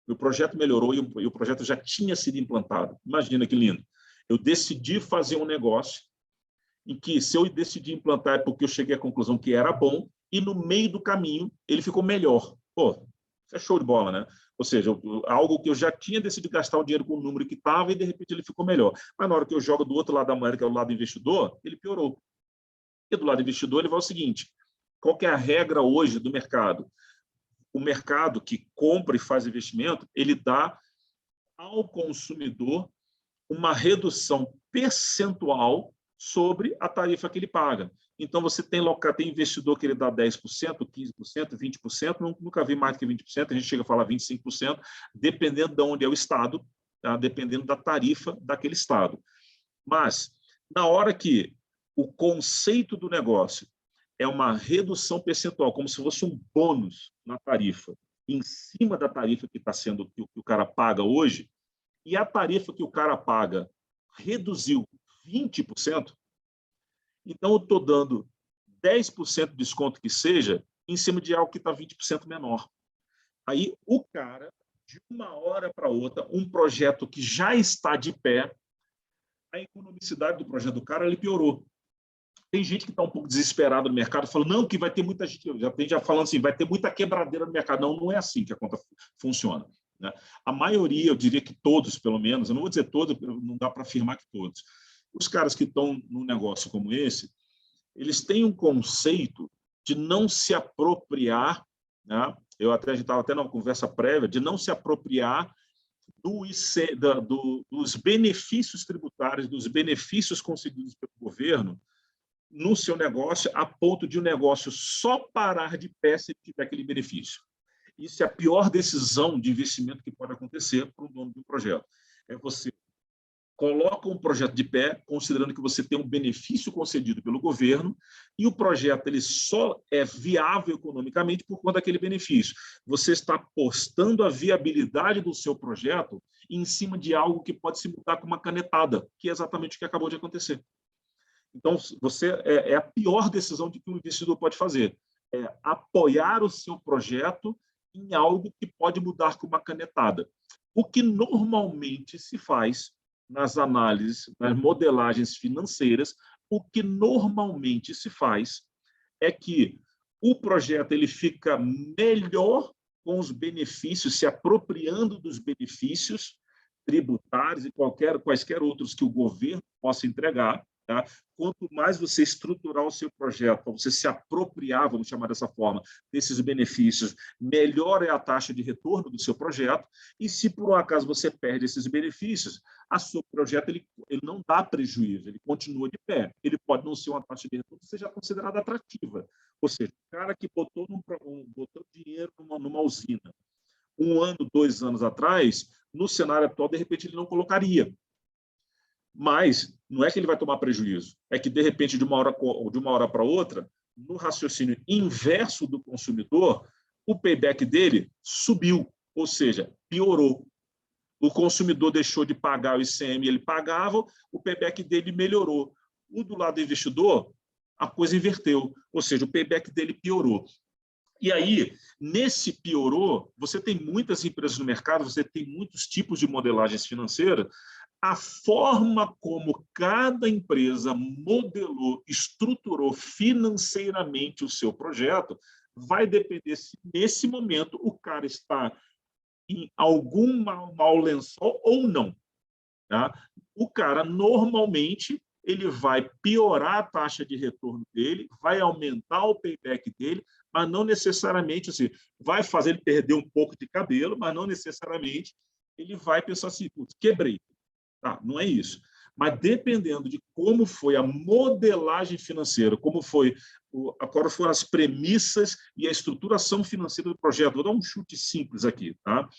D: O projeto melhorou e o projeto já tinha sido implantado. Imagina que lindo. Eu decidi fazer um negócio em que, se eu decidi implantar, é porque eu cheguei à conclusão que era bom, e no meio do caminho ele ficou melhor. Pô, isso é show de bola, né? Ou seja, algo que eu já tinha decidido gastar o dinheiro com o número que estava e, de repente, ele ficou melhor. Mas na hora que eu jogo do outro lado da moeda, que é o lado investidor, ele piorou. E do lado investidor, ele vai o seguinte: qual que é a regra hoje do mercado? O mercado que compra e faz investimento, ele dá ao consumidor uma redução percentual sobre a tarifa que ele paga. Então, você tem investidor que ele dá 10%, 15%, 20%, nunca vi mais que 20%, a gente chega a falar 25%, dependendo de onde é o estado, tá? Dependendo da tarifa daquele estado. Mas, na hora que o conceito do negócio é uma redução percentual, como se fosse um bônus na tarifa, em cima da tarifa que está sendo, que o cara paga hoje, e a tarifa que o cara paga reduziu 20%, então eu estou dando 10% de desconto que seja, em cima de algo que está 20% menor. Aí o cara, de uma hora para outra, um projeto que já está de pé, a economicidade do projeto do cara ele piorou. Tem gente que está um pouco desesperada no mercado, falando, não, que vai ter muita gente, já falando assim, vai ter muita quebradeira no mercado. Não, não é assim que a conta funciona, né? A maioria, eu diria que todos, pelo menos, eu não vou dizer todos, não dá para afirmar que todos. Os caras que estão num negócio como esse, eles têm um conceito de não se apropriar, né? A gente estava até numa conversa prévia, de não se apropriar dos benefícios tributários, dos benefícios concedidos pelo governo no seu negócio, a ponto de o negócio só parar de pé se tiver aquele benefício. Isso é a pior decisão de investimento que pode acontecer para o dono de um projeto. É você coloca um projeto de pé, considerando que você tem um benefício concedido pelo governo, e o projeto ele só é viável economicamente por conta daquele benefício. Você está apostando a viabilidade do seu projeto em cima de algo que pode se mudar com uma canetada, que é exatamente o que acabou de acontecer. Então, é a pior decisão que um investidor pode fazer, é apoiar o seu projeto em algo que pode mudar com uma canetada. O que normalmente se faz nas análises, nas modelagens financeiras, o que normalmente se faz é que o projeto ele fica melhor com os benefícios, se apropriando dos benefícios tributários e quaisquer outros que o governo possa entregar. Tá? Quanto mais você estruturar o seu projeto, para você se apropriar, vamos chamar dessa forma, desses benefícios, melhor é a taxa de retorno do seu projeto. E se por um acaso você perde esses benefícios, o seu projeto ele não dá prejuízo, ele continua de pé. Ele pode não ser uma taxa de retorno que seja considerada atrativa. Ou seja, o cara que botou dinheiro numa usina 1 ano, 2 anos atrás, no cenário atual, de repente, ele não colocaria. Mas não é que ele vai tomar prejuízo, é que, de repente, de uma hora para outra, no raciocínio inverso do consumidor, o payback dele subiu, ou seja, piorou. O consumidor deixou de pagar o ICM, ele pagava, o payback dele melhorou. O do lado do investidor, a coisa inverteu, ou seja, o payback dele piorou. E aí, nesse piorou, você tem muitas empresas no mercado, você tem muitos tipos de modelagens financeiras. A forma como cada empresa modelou, estruturou financeiramente o seu projeto vai depender se, nesse momento, o cara está em algum mau lençol ou não. Tá? O cara, normalmente, ele vai piorar a taxa de retorno dele, vai aumentar o payback dele, mas não necessariamente, assim, vai fazer ele perder um pouco de cabelo, mas não necessariamente ele vai pensar assim, putz, quebrei. Tá, não é isso. Mas dependendo de como foi a modelagem financeira, como foi, agora foram as premissas e a estruturação financeira do projeto. Vou dar um chute simples aqui. Tá?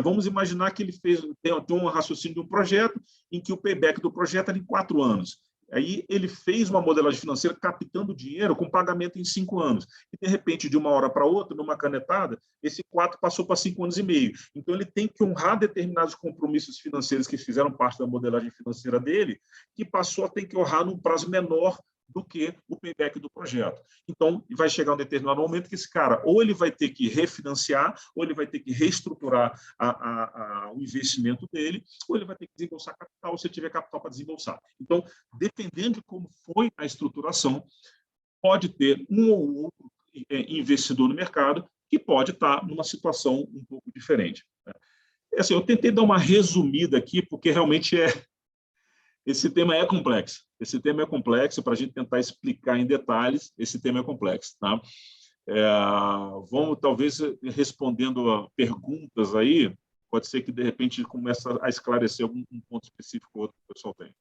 D: Vamos imaginar que ele tem um raciocínio de um projeto em que o payback do projeto era em 4 anos. Aí ele fez uma modelagem financeira captando dinheiro com pagamento em 5 anos. E, de repente, de uma hora para outra, numa canetada, esse 4 passou para 5 anos e meio. Então, ele tem que honrar determinados compromissos financeiros que fizeram parte da modelagem financeira dele, que passou a ter que honrar num prazo menor do que o payback do projeto. Então, vai chegar um determinado momento que esse cara, ou ele vai ter que refinanciar, ou ele vai ter que reestruturar o investimento dele, ou ele vai ter que desembolsar capital, se tiver capital para desembolsar. Então, dependendo de como foi a estruturação, pode ter um ou outro investidor no mercado que pode estar numa situação um pouco diferente. Assim, eu tentei dar uma resumida aqui, porque realmente esse tema é complexo. Esse tema é complexo, para a gente tentar explicar em detalhes, esse tema é complexo. Tá? Vamos, talvez, respondendo a perguntas aí, pode ser que, de repente, comece a esclarecer algum ponto específico que o pessoal tem.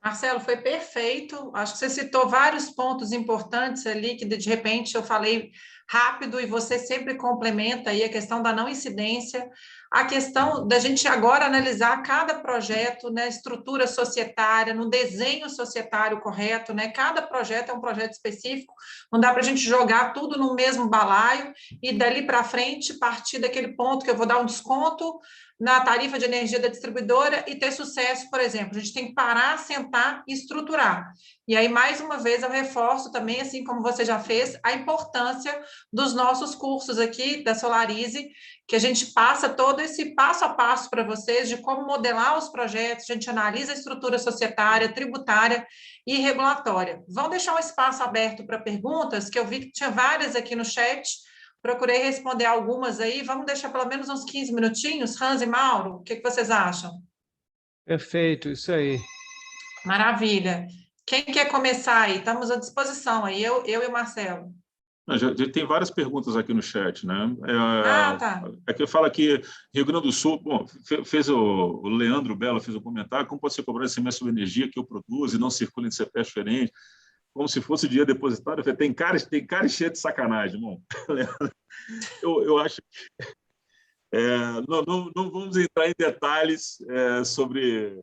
C: Marcelo, foi perfeito. Acho que você citou vários pontos importantes ali, que, de repente, eu falei rápido e você sempre complementa aí a questão da não incidência, a questão da gente agora analisar cada projeto, né, estrutura societária, no desenho societário correto, né? Cada projeto é um projeto específico, não dá para a gente jogar tudo no mesmo balaio e dali para frente partir daquele ponto que eu vou dar um desconto na tarifa de energia da distribuidora e ter sucesso, por exemplo. A gente tem que parar, sentar e estruturar. E aí, mais uma vez, eu reforço também, assim como você já fez, a importância dos nossos cursos aqui da Solarize, que a gente passa todo esse passo a passo para vocês de como modelar os projetos, a gente analisa a estrutura societária, tributária e regulatória. Vão deixar um espaço aberto para perguntas, que eu vi que tinha várias aqui no chat, procurei responder algumas aí, vamos deixar pelo menos uns 15 minutinhos, Hans e Mauro, o que vocês acham?
B: Perfeito, isso aí.
C: Maravilha. Quem quer começar aí? Estamos à disposição aí, eu e o Marcelo.
D: Já tem várias perguntas aqui no chat, né?
C: Tá.
D: Aqui fala que Rio Grande do Sul, bom, o Leandro Belo fez um comentário, como pode ser cobrado ICMS sobre energia que eu produzo e não circula em CPF diferente, como se fosse o dinheiro depositário? Tem cara cheia de sacanagem, irmão. Eu acho que não vamos entrar em detalhes sobre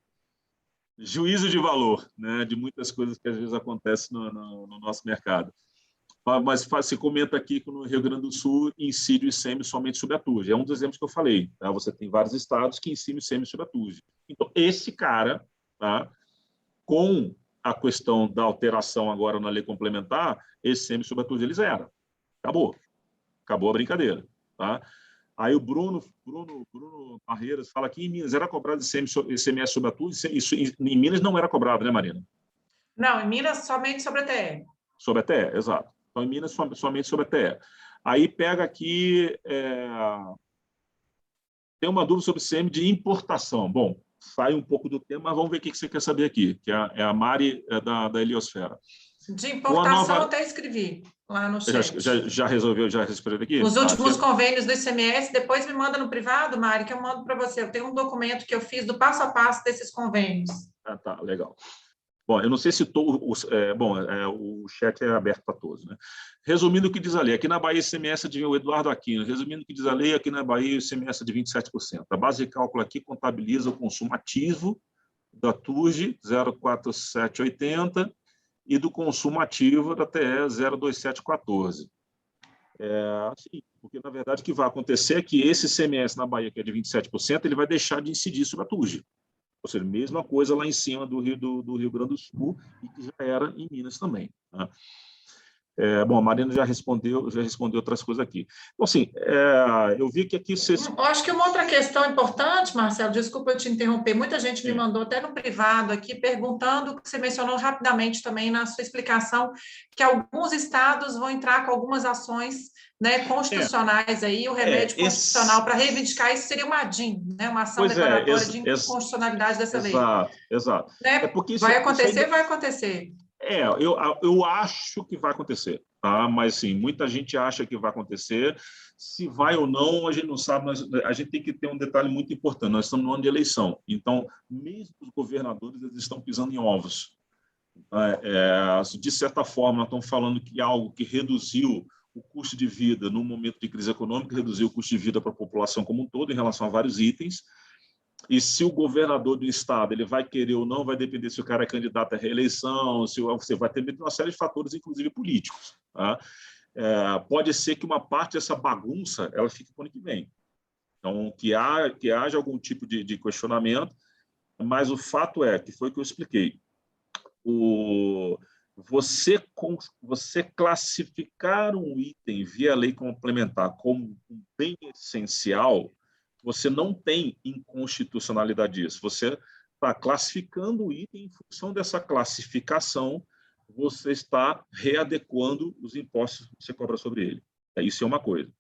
D: juízo de valor, né, de muitas coisas que às vezes acontecem no nosso mercado. Mas se comenta aqui que no Rio Grande do Sul incide o ICM somente sobre a TUJ. É um dos exemplos que eu falei. Tá? Você tem vários estados que incidem o ICM sobre a TUJ. Então, esse cara, tá, com a questão da alteração agora na lei complementar, esse ICM sobre a TUJ ele zera. Acabou a brincadeira. Tá? Aí o Bruno Barreiras fala que em Minas era cobrado ICMS sobre a TUJ. Isso em Minas não era cobrado, né, Marina?
C: Não, em Minas somente sobre a TE.
D: Sobre a TE, exato. Então, em Minas, somente sobre a TE. Aí pega aqui, tem uma dúvida sobre ICM de importação. Bom, sai um pouco do tema, mas vamos ver o que você quer saber aqui, que é a Mari da Heliosfera.
C: De importação, até escrevi lá no chat.
D: Já respondeu aqui?
C: Os últimos convênios do ICMS, depois me manda no privado, Mari, que eu mando para você. Eu tenho um documento que eu fiz do passo a passo desses convênios.
D: Tá, legal. Bom, eu não sei se o chat é aberto para todos, né? Resumindo o que diz a lei, aqui na Bahia ICMS de o Eduardo Aquino, resumindo o que diz a lei, aqui na Bahia o ICMS de 27%. A base de cálculo aqui contabiliza o consumo ativo da TUJ 04780 e do consumo ativo da TE 02714. Assim, porque, na verdade, o que vai acontecer é que esse ICMS na Bahia, que é de 27%, ele vai deixar de incidir sobre a TUJ. Ou seja, mesma coisa lá em cima do Rio Grande do Sul e que já era em Minas também. Tá? Bom, a Marina já respondeu outras coisas aqui. Então, assim, eu vi que aqui vocês...
C: Eu acho que uma outra questão importante, Marcelo, desculpa eu te interromper, muita gente me mandou até no privado aqui, perguntando, que você mencionou rapidamente também na sua explicação, que alguns estados vão entrar com algumas ações, né, constitucionais aí, o remédio constitucional para reivindicar isso seria uma ADIM, né, uma ação declaratória de inconstitucionalidade dessa lei.
D: Exato.
C: Né? Vai acontecer.
D: Eu acho que vai acontecer, tá? Mas sim, muita gente acha que vai acontecer. Se vai ou não, a gente não sabe. A gente tem que ter um detalhe muito importante. Nós estamos no ano de eleição, então mesmo os governadores eles estão pisando em ovos. De certa forma, nós estamos falando que algo que reduziu o custo de vida no momento de crise econômica, reduziu o custo de vida para a população como um todo em relação a vários itens. E se o governador do estado ele vai querer ou não, vai depender se o cara é candidato à reeleição, se você vai ter uma série de fatores, inclusive políticos. Tá? Pode ser que uma parte dessa bagunça ela fique para o ano que vem. Então, que haja algum tipo de questionamento, mas o fato é, que foi o que eu expliquei, você classificar um item via lei complementar como um bem essencial, você não tem inconstitucionalidade disso. Você está classificando o item em função dessa classificação, você está readequando os impostos que você cobra sobre ele. Isso é uma coisa.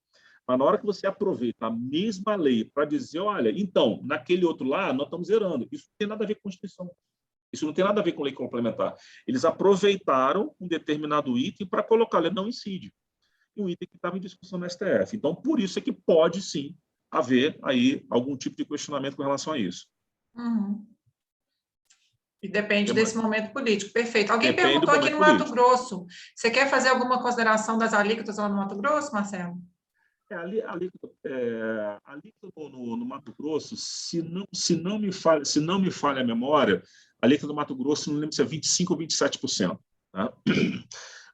D: Mas na hora que você aproveita a mesma lei para dizer, olha, então, naquele outro lá, nós estamos zerando. Isso não tem nada a ver com a Constituição. Isso não tem nada a ver com lei complementar. Eles aproveitaram um determinado item para colocar, ele não incide. E um item que estava em discussão na STF. Então, por isso é que pode, sim, haver aí algum tipo de questionamento com relação a isso.
C: Uhum. E depende desse momento político. Perfeito. Alguém
D: Depende
C: perguntou aqui no Mato
D: político.
C: Grosso. Você quer fazer alguma consideração das alíquotas lá no Mato Grosso, Marcelo?
D: Alíquota no Mato Grosso, se não me falha a memória, a alíquota do Mato Grosso, não lembro se é 25% ou 27%. Tá?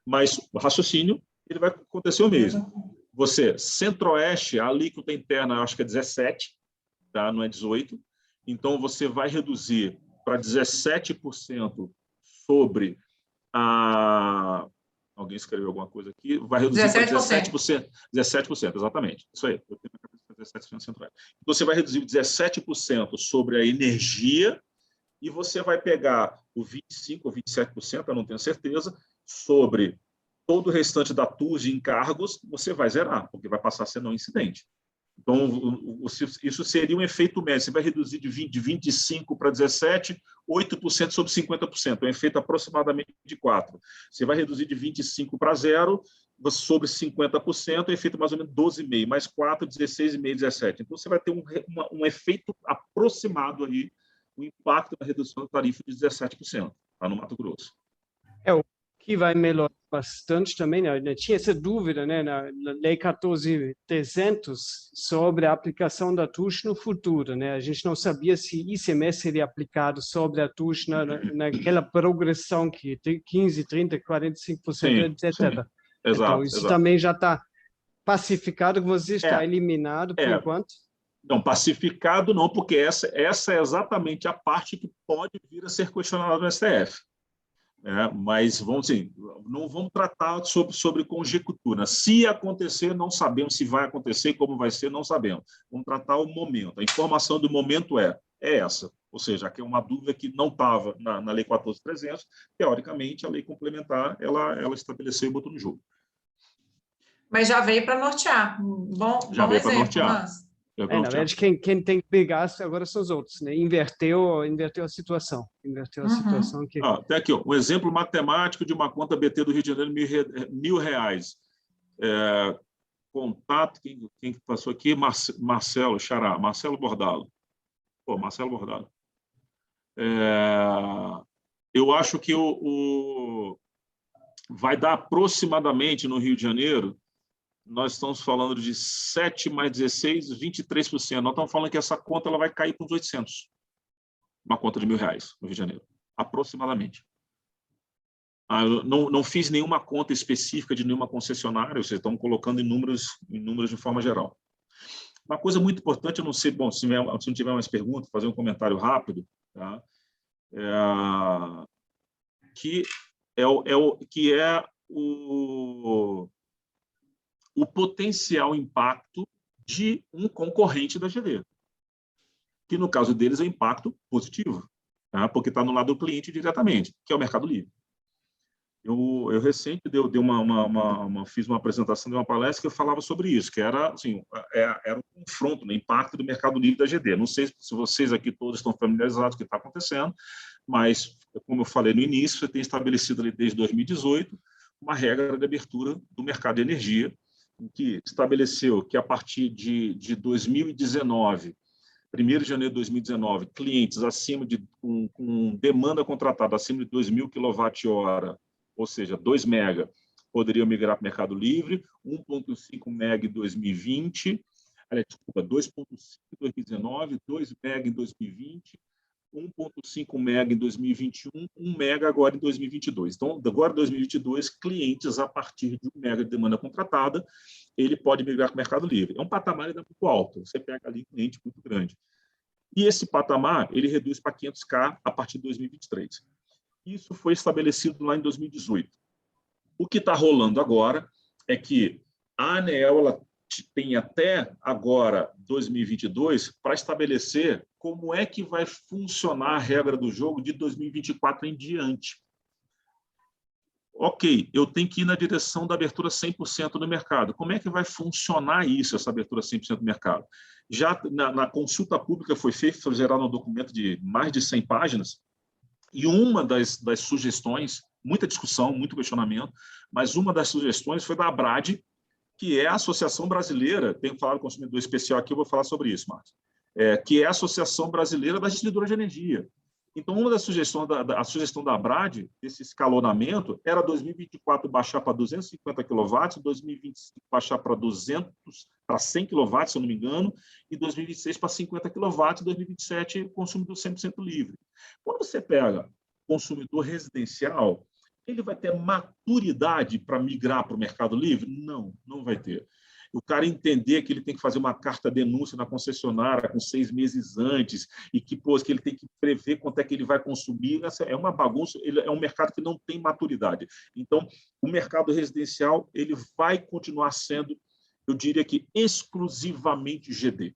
D: Mas o raciocínio ele vai acontecer o mesmo. Você, Centro-Oeste, a alíquota interna, eu acho que é 17%, tá? Não é 18%. Então, você vai reduzir para 17% sobre a... Alguém escreveu alguma coisa aqui? Vai reduzir 17%. Para 17%. 17%, exatamente. Isso aí. Eu tenho na cabeça 17% Centro-Oeste. Então, você vai reduzir 17% sobre a energia e você vai pegar o 25% ou 27%, eu não tenho certeza, sobre todo o restante da TUS de encargos, você vai zerar, porque vai passar a ser não incidente. Então, isso seria um efeito médio. Você vai reduzir de 25% para 17%, 8% sobre 50%. É um efeito aproximadamente de 4%. Você vai reduzir de 25% para 0%, sobre 50%, é um efeito mais ou menos 12,5%, mais 4%, 16,5%, 17%. Então, você vai ter um efeito aproximado aí, o impacto da redução da tarifa de 17%, lá no Mato Grosso.
B: O que vai melhorar bastante também, né? Tinha essa dúvida, né, na Lei 14.300 sobre a aplicação da TUS no futuro, né? A gente não sabia se ICMS seria aplicado sobre a TUS naquela progressão que 15%, 30%, 45%,
D: sim,
B: etc.
D: Sim. Exato,
B: então, isso também já está pacificado, que você está eliminado por enquanto?
D: Não, pacificado não, porque essa é exatamente a parte que pode vir a ser questionada no STF. Mas não vamos tratar sobre conjectura. Se acontecer, não sabemos se vai acontecer, como vai ser, não sabemos. Vamos tratar o momento. A informação do momento é essa. Ou seja, aqui é uma dúvida que não estava na Lei 14.300. Teoricamente, a lei complementar, ela estabeleceu e botou no jogo.
C: Mas já veio para nortear.
D: Já veio para nortear.
C: Mas...
B: na verdade, quem tem que pegar agora são os outros, né? Inverteu a situação. Inverteu a situação que...
D: Até aqui, um exemplo matemático de uma conta BT do Rio de Janeiro, R$1.000. Contato, quem passou aqui? Marcelo Xará, Marcelo Bordalo. Marcelo Bordalo. Eu acho que vai dar aproximadamente no Rio de Janeiro, nós estamos falando de 7 mais 16, 23%. Nós estamos falando que essa conta ela vai cair para uns 800. Uma conta de R$1.000 no Rio de Janeiro, aproximadamente. Eu não fiz nenhuma conta específica de nenhuma concessionária, vocês estão colocando em números de forma geral. Uma coisa muito importante, eu não sei, se não tiver mais perguntas, fazer um comentário rápido, tá? Que é o potencial impacto de um concorrente da GD, que no caso deles é impacto positivo, tá? Porque está no lado do cliente diretamente, que é o Mercado Livre. Eu recente fiz uma apresentação de uma palestra que eu falava sobre isso, que era era um confronto no impacto do Mercado Livre da GD. Não sei se vocês aqui todos estão familiarizados com o que está acontecendo, mas, como eu falei no início, você tem estabelecido ali desde 2018 uma regra de abertura do mercado de energia, que estabeleceu que a partir de 2019, 1º de janeiro de 2019, clientes acima com demanda contratada acima de 2.000 kWh, ou seja, 2 mega, poderiam migrar para o Mercado Livre, 1,5 mega em 2020, desculpa, 2,5 em 2019, 2 mega em 2020, 1,5 mega em 2021, 1 mega agora em 2022. Então, agora em 2022, clientes a partir de 1 mega de demanda contratada, ele pode migrar para o Mercado Livre. É um patamar ainda muito alto, você pega ali um cliente muito grande. E esse patamar, ele reduz para 500K a partir de 2023. Isso foi estabelecido lá em 2018. O que está rolando agora é que a ANEEL ela tem até agora, 2022, para estabelecer como é que vai funcionar a regra do jogo de 2024 em diante. Ok, eu tenho que ir na direção da abertura 100% do mercado. Como é que vai funcionar isso, essa abertura 100% do mercado? Já na consulta pública foi gerado um documento de mais de 100 páginas, e uma das sugestões, muita discussão, muito questionamento, mas uma das sugestões foi da ABRAD, que é a Associação Brasileira, tenho falado com o consumidor especial aqui, eu vou falar sobre isso, Marcos, que é a Associação Brasileira das Distribuidoras de Energia. Então, uma das sugestões a sugestão da ABRAD, esse escalonamento, era 2024 baixar para 250 kW, 2025 baixar para 100 kW, se eu não me engano, e 2026 para 50 kW, 2027 consumidor 100% livre. Quando você pega consumidor residencial, ele vai ter maturidade para migrar para o Mercado Livre? Não, não vai ter. O cara entender que ele tem que fazer uma carta-denúncia na concessionária com 6 meses antes e que ele tem que prever quanto é que ele vai consumir, essa é uma bagunça, é um mercado que não tem maturidade. Então, o mercado residencial ele vai continuar sendo, eu diria que exclusivamente GD.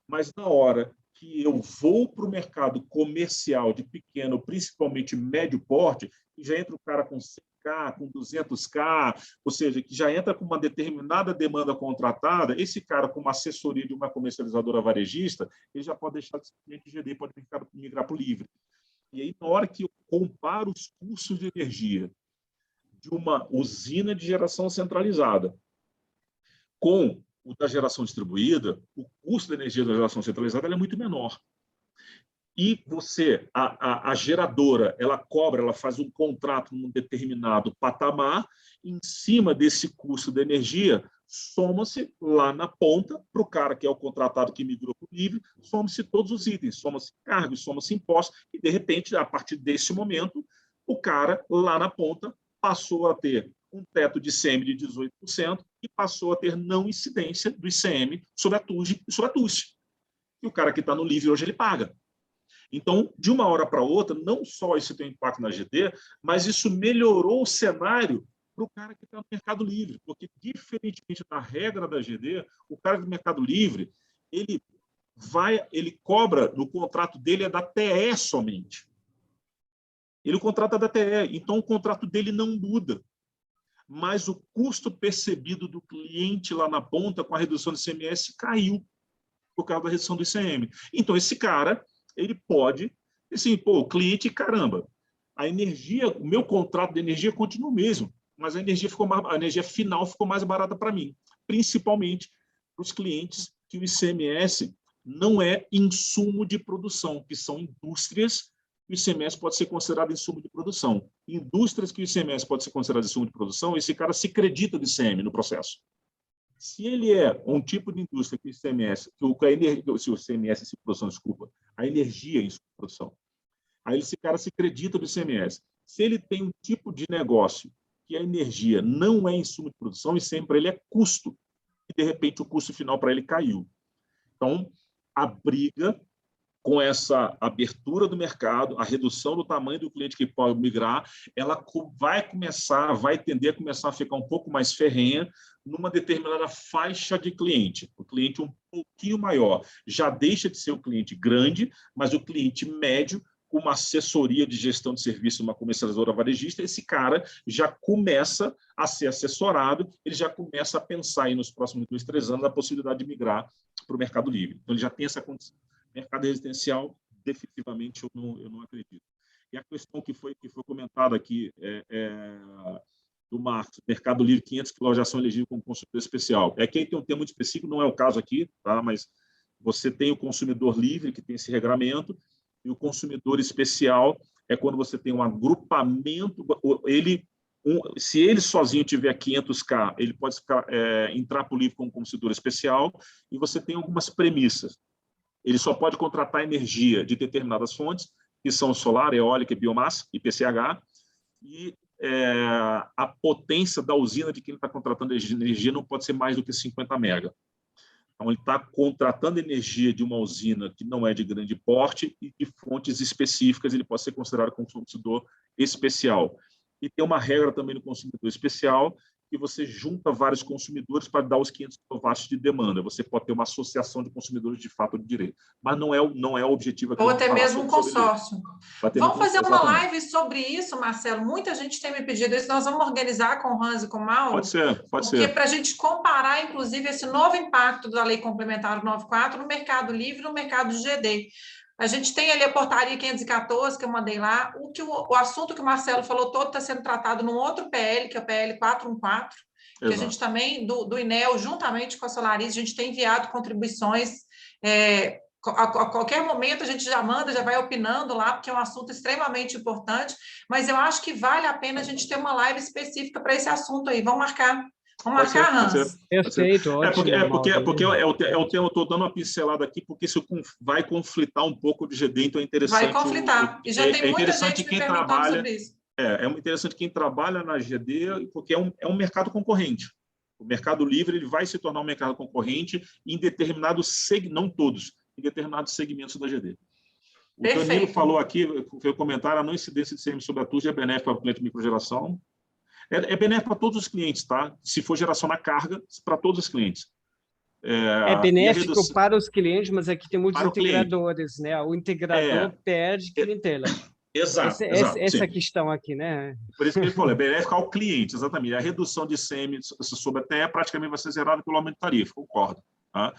D: Mas na hora que eu vou para o mercado comercial de pequeno, principalmente médio porte, e já entra o cara com 100K, com 200K, ou seja, que já entra com uma determinada demanda contratada, esse cara com uma assessoria de uma comercializadora varejista, ele já pode deixar de ser cliente GD, pode migrar para o livre. E aí, na hora que eu comparo os custos de energia de uma usina de geração centralizada com o da geração distribuída, o custo da energia da geração centralizada é muito menor. E a geradora, ela cobra, ela faz um contrato num determinado patamar, em cima desse custo da energia, soma-se lá na ponta, para o cara que é o contratado que migrou para o livre, soma-se todos os itens, soma-se cargos, soma-se impostos, e de repente, a partir desse momento, o cara lá na ponta passou a ter um teto de ICM de 18% e passou a ter não incidência do ICM sobre a TUSD e sobre a TUSD. E o cara que está no livre hoje, ele paga. Então, de uma hora para outra, não só isso tem impacto na GD, mas isso melhorou o cenário para o cara que está no Mercado Livre, porque, diferentemente da regra da GD, o cara do Mercado Livre, ele cobra, no contrato dele é da TE somente. Ele contrata da TE, então o contrato dele não muda. Mas o custo percebido do cliente lá na ponta com a redução do ICMS caiu por causa da redução do ICM. Então, esse cara, ele pode, assim, o cliente, caramba, a energia, o meu contrato de energia continua o mesmo, mas a energia final ficou mais barata para mim, principalmente para os clientes que o ICMS não é insumo de produção, que são indústrias que o ICMS pode ser considerado insumo de produção. Indústrias que o ICMS pode ser considerado insumo de produção, esse cara se acredita do ICM no processo. Se ele é um tipo de indústria que o ICMS, se o ICMS se produção, desculpa, a energia é insumo de produção, aí esse cara se acredita do ICMS. Se ele tem um tipo de negócio que a energia não é insumo de produção, e sempre ele é custo, e de repente o custo final para ele caiu. Então, a briga com essa abertura do mercado, a redução do tamanho do cliente que pode migrar, ela vai tender a começar a ficar um pouco mais ferrenha numa determinada faixa de cliente. O cliente um pouquinho maior já deixa de ser o cliente grande, mas o cliente médio, com uma assessoria de gestão de serviço, uma comercializadora varejista, esse cara já começa a ser assessorado, ele já começa a pensar aí nos próximos 2, 3 anos a possibilidade de migrar para o Mercado Livre. Então, ele já tem essa condição. Mercado residencial, definitivamente, eu não acredito. E a questão que foi comentada aqui do Marcos, Mercado Livre, 500 kW de ação elegível como consumidor especial. É que aí tem um termo muito específico, não é o caso aqui, tá? Mas você tem o consumidor livre, que tem esse regramento, e o consumidor especial é quando você tem um agrupamento, ele Se ele sozinho tiver 500K, ele pode entrar para o livro como consumidor especial, e você tem algumas premissas. Ele só pode contratar energia de determinadas fontes, que são solar, eólica, biomassa, IPCH, e a potência da usina de quem está contratando energia não pode ser mais do que 50 mega. Então, ele está contratando energia de uma usina que não é de grande porte e de fontes específicas, ele pode ser considerado como consumidor especial. E tem uma regra também no consumidor especial, que você junta vários consumidores para dar os 500 kW de demanda. Você pode ter uma associação de consumidores de fato de direito. Mas não é o objetivo aqui.
C: Ou até mesmo um consórcio. Vamos fazer uma live sobre isso, Marcelo. Muita gente tem me pedido isso. Nós vamos organizar com o Hans e com o Mauro.
D: Pode ser.
C: Porque para a gente comparar, inclusive, esse novo impacto da Lei Complementar 94 no mercado livre e no mercado de GD. A gente tem ali a portaria 514, que eu mandei lá. O assunto que o Marcelo falou todo está sendo tratado num outro PL, que é o PL 414, que a gente também, do INEL, juntamente com a Solaris, a gente tem enviado contribuições. A qualquer momento a gente já manda, já vai opinando lá, porque é um assunto extremamente importante, mas eu acho que vale a pena a gente ter uma live específica para esse assunto aí. Vamos marcar. Vamos marcar, Hans.
B: Perfeito, ótimo.
D: Porque eu estou dando uma pincelada aqui, porque isso vai conflitar um pouco de GD, então é interessante.
C: Vai conflitar. E já tem muita gente me perguntando sobre isso.
D: É interessante quem trabalha na GD, porque é um mercado concorrente. O mercado livre ele vai se tornar um mercado concorrente em determinados segmentos, não todos, em determinados segmentos da GD. O Danilo falou aqui, foi um comentário, a não incidência de CM sobre a TUSD é benéfica para o cliente de microgeração. É benéfico para todos os clientes, tá? Se for geração na carga, para todos os clientes.
B: É benéfico para os clientes, mas aqui tem muitos integradores, né? O integrador perde clientela.
D: Exato.
B: Essa questão aqui, né?
D: Por isso que ele falou, é benéfico ao cliente, exatamente. A redução de CM sobre a TE praticamente vai ser zerada pelo aumento de tarifa, concordo. Tá?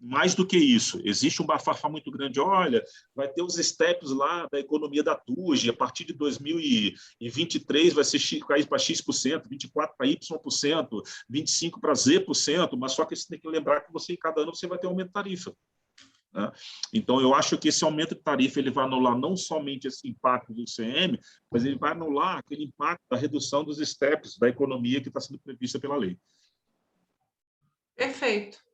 D: Mais do que isso, existe um bafafá muito grande. Olha, vai ter os steps lá da economia da TUSD, a partir de 2023 vai ser cair para X%, 24% para Y%, 25% para Z%, mas só que você tem que lembrar que em cada ano você vai ter um aumento de tarifa. Né? Então, eu acho que esse aumento de tarifa ele vai anular não somente esse impacto do ICM, mas ele vai anular aquele impacto da redução dos steps da economia que está sendo prevista pela lei.
C: Perfeito.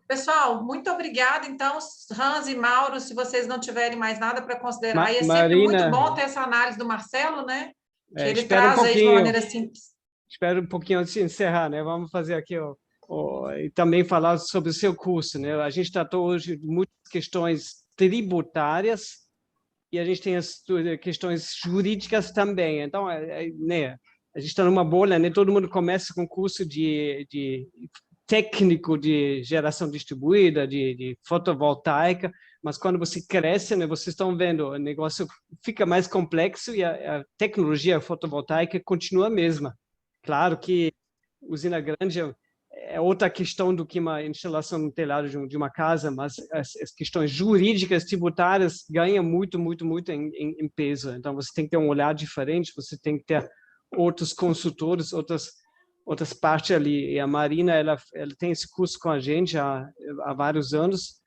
C: Pessoal, muito obrigada. Então, Hans e Mauro, se vocês não tiverem mais nada para considerar, e é sempre muito bom ter essa análise do Marcelo, né? Que ele traz aí de uma maneira simples.
B: Espero um pouquinho antes de encerrar, né? Vamos fazer aqui e também falar sobre o seu curso, né? A gente tratou hoje de muitas questões tributárias e a gente tem as questões jurídicas também. Então, né? A gente está numa bolha, né? Todo mundo começa com curso de técnico de geração distribuída, de fotovoltaica, mas quando você cresce, né, vocês estão vendo, o negócio fica mais complexo e a tecnologia fotovoltaica continua a mesma. Claro que usina grande é outra questão do que uma instalação no telhado de uma casa, mas as questões jurídicas, tributárias, ganham muito em peso. Então, você tem que ter um olhar diferente, você tem que ter outros consultores, outras partes ali. E a Marina, ela tem esse curso com a gente há vários anos,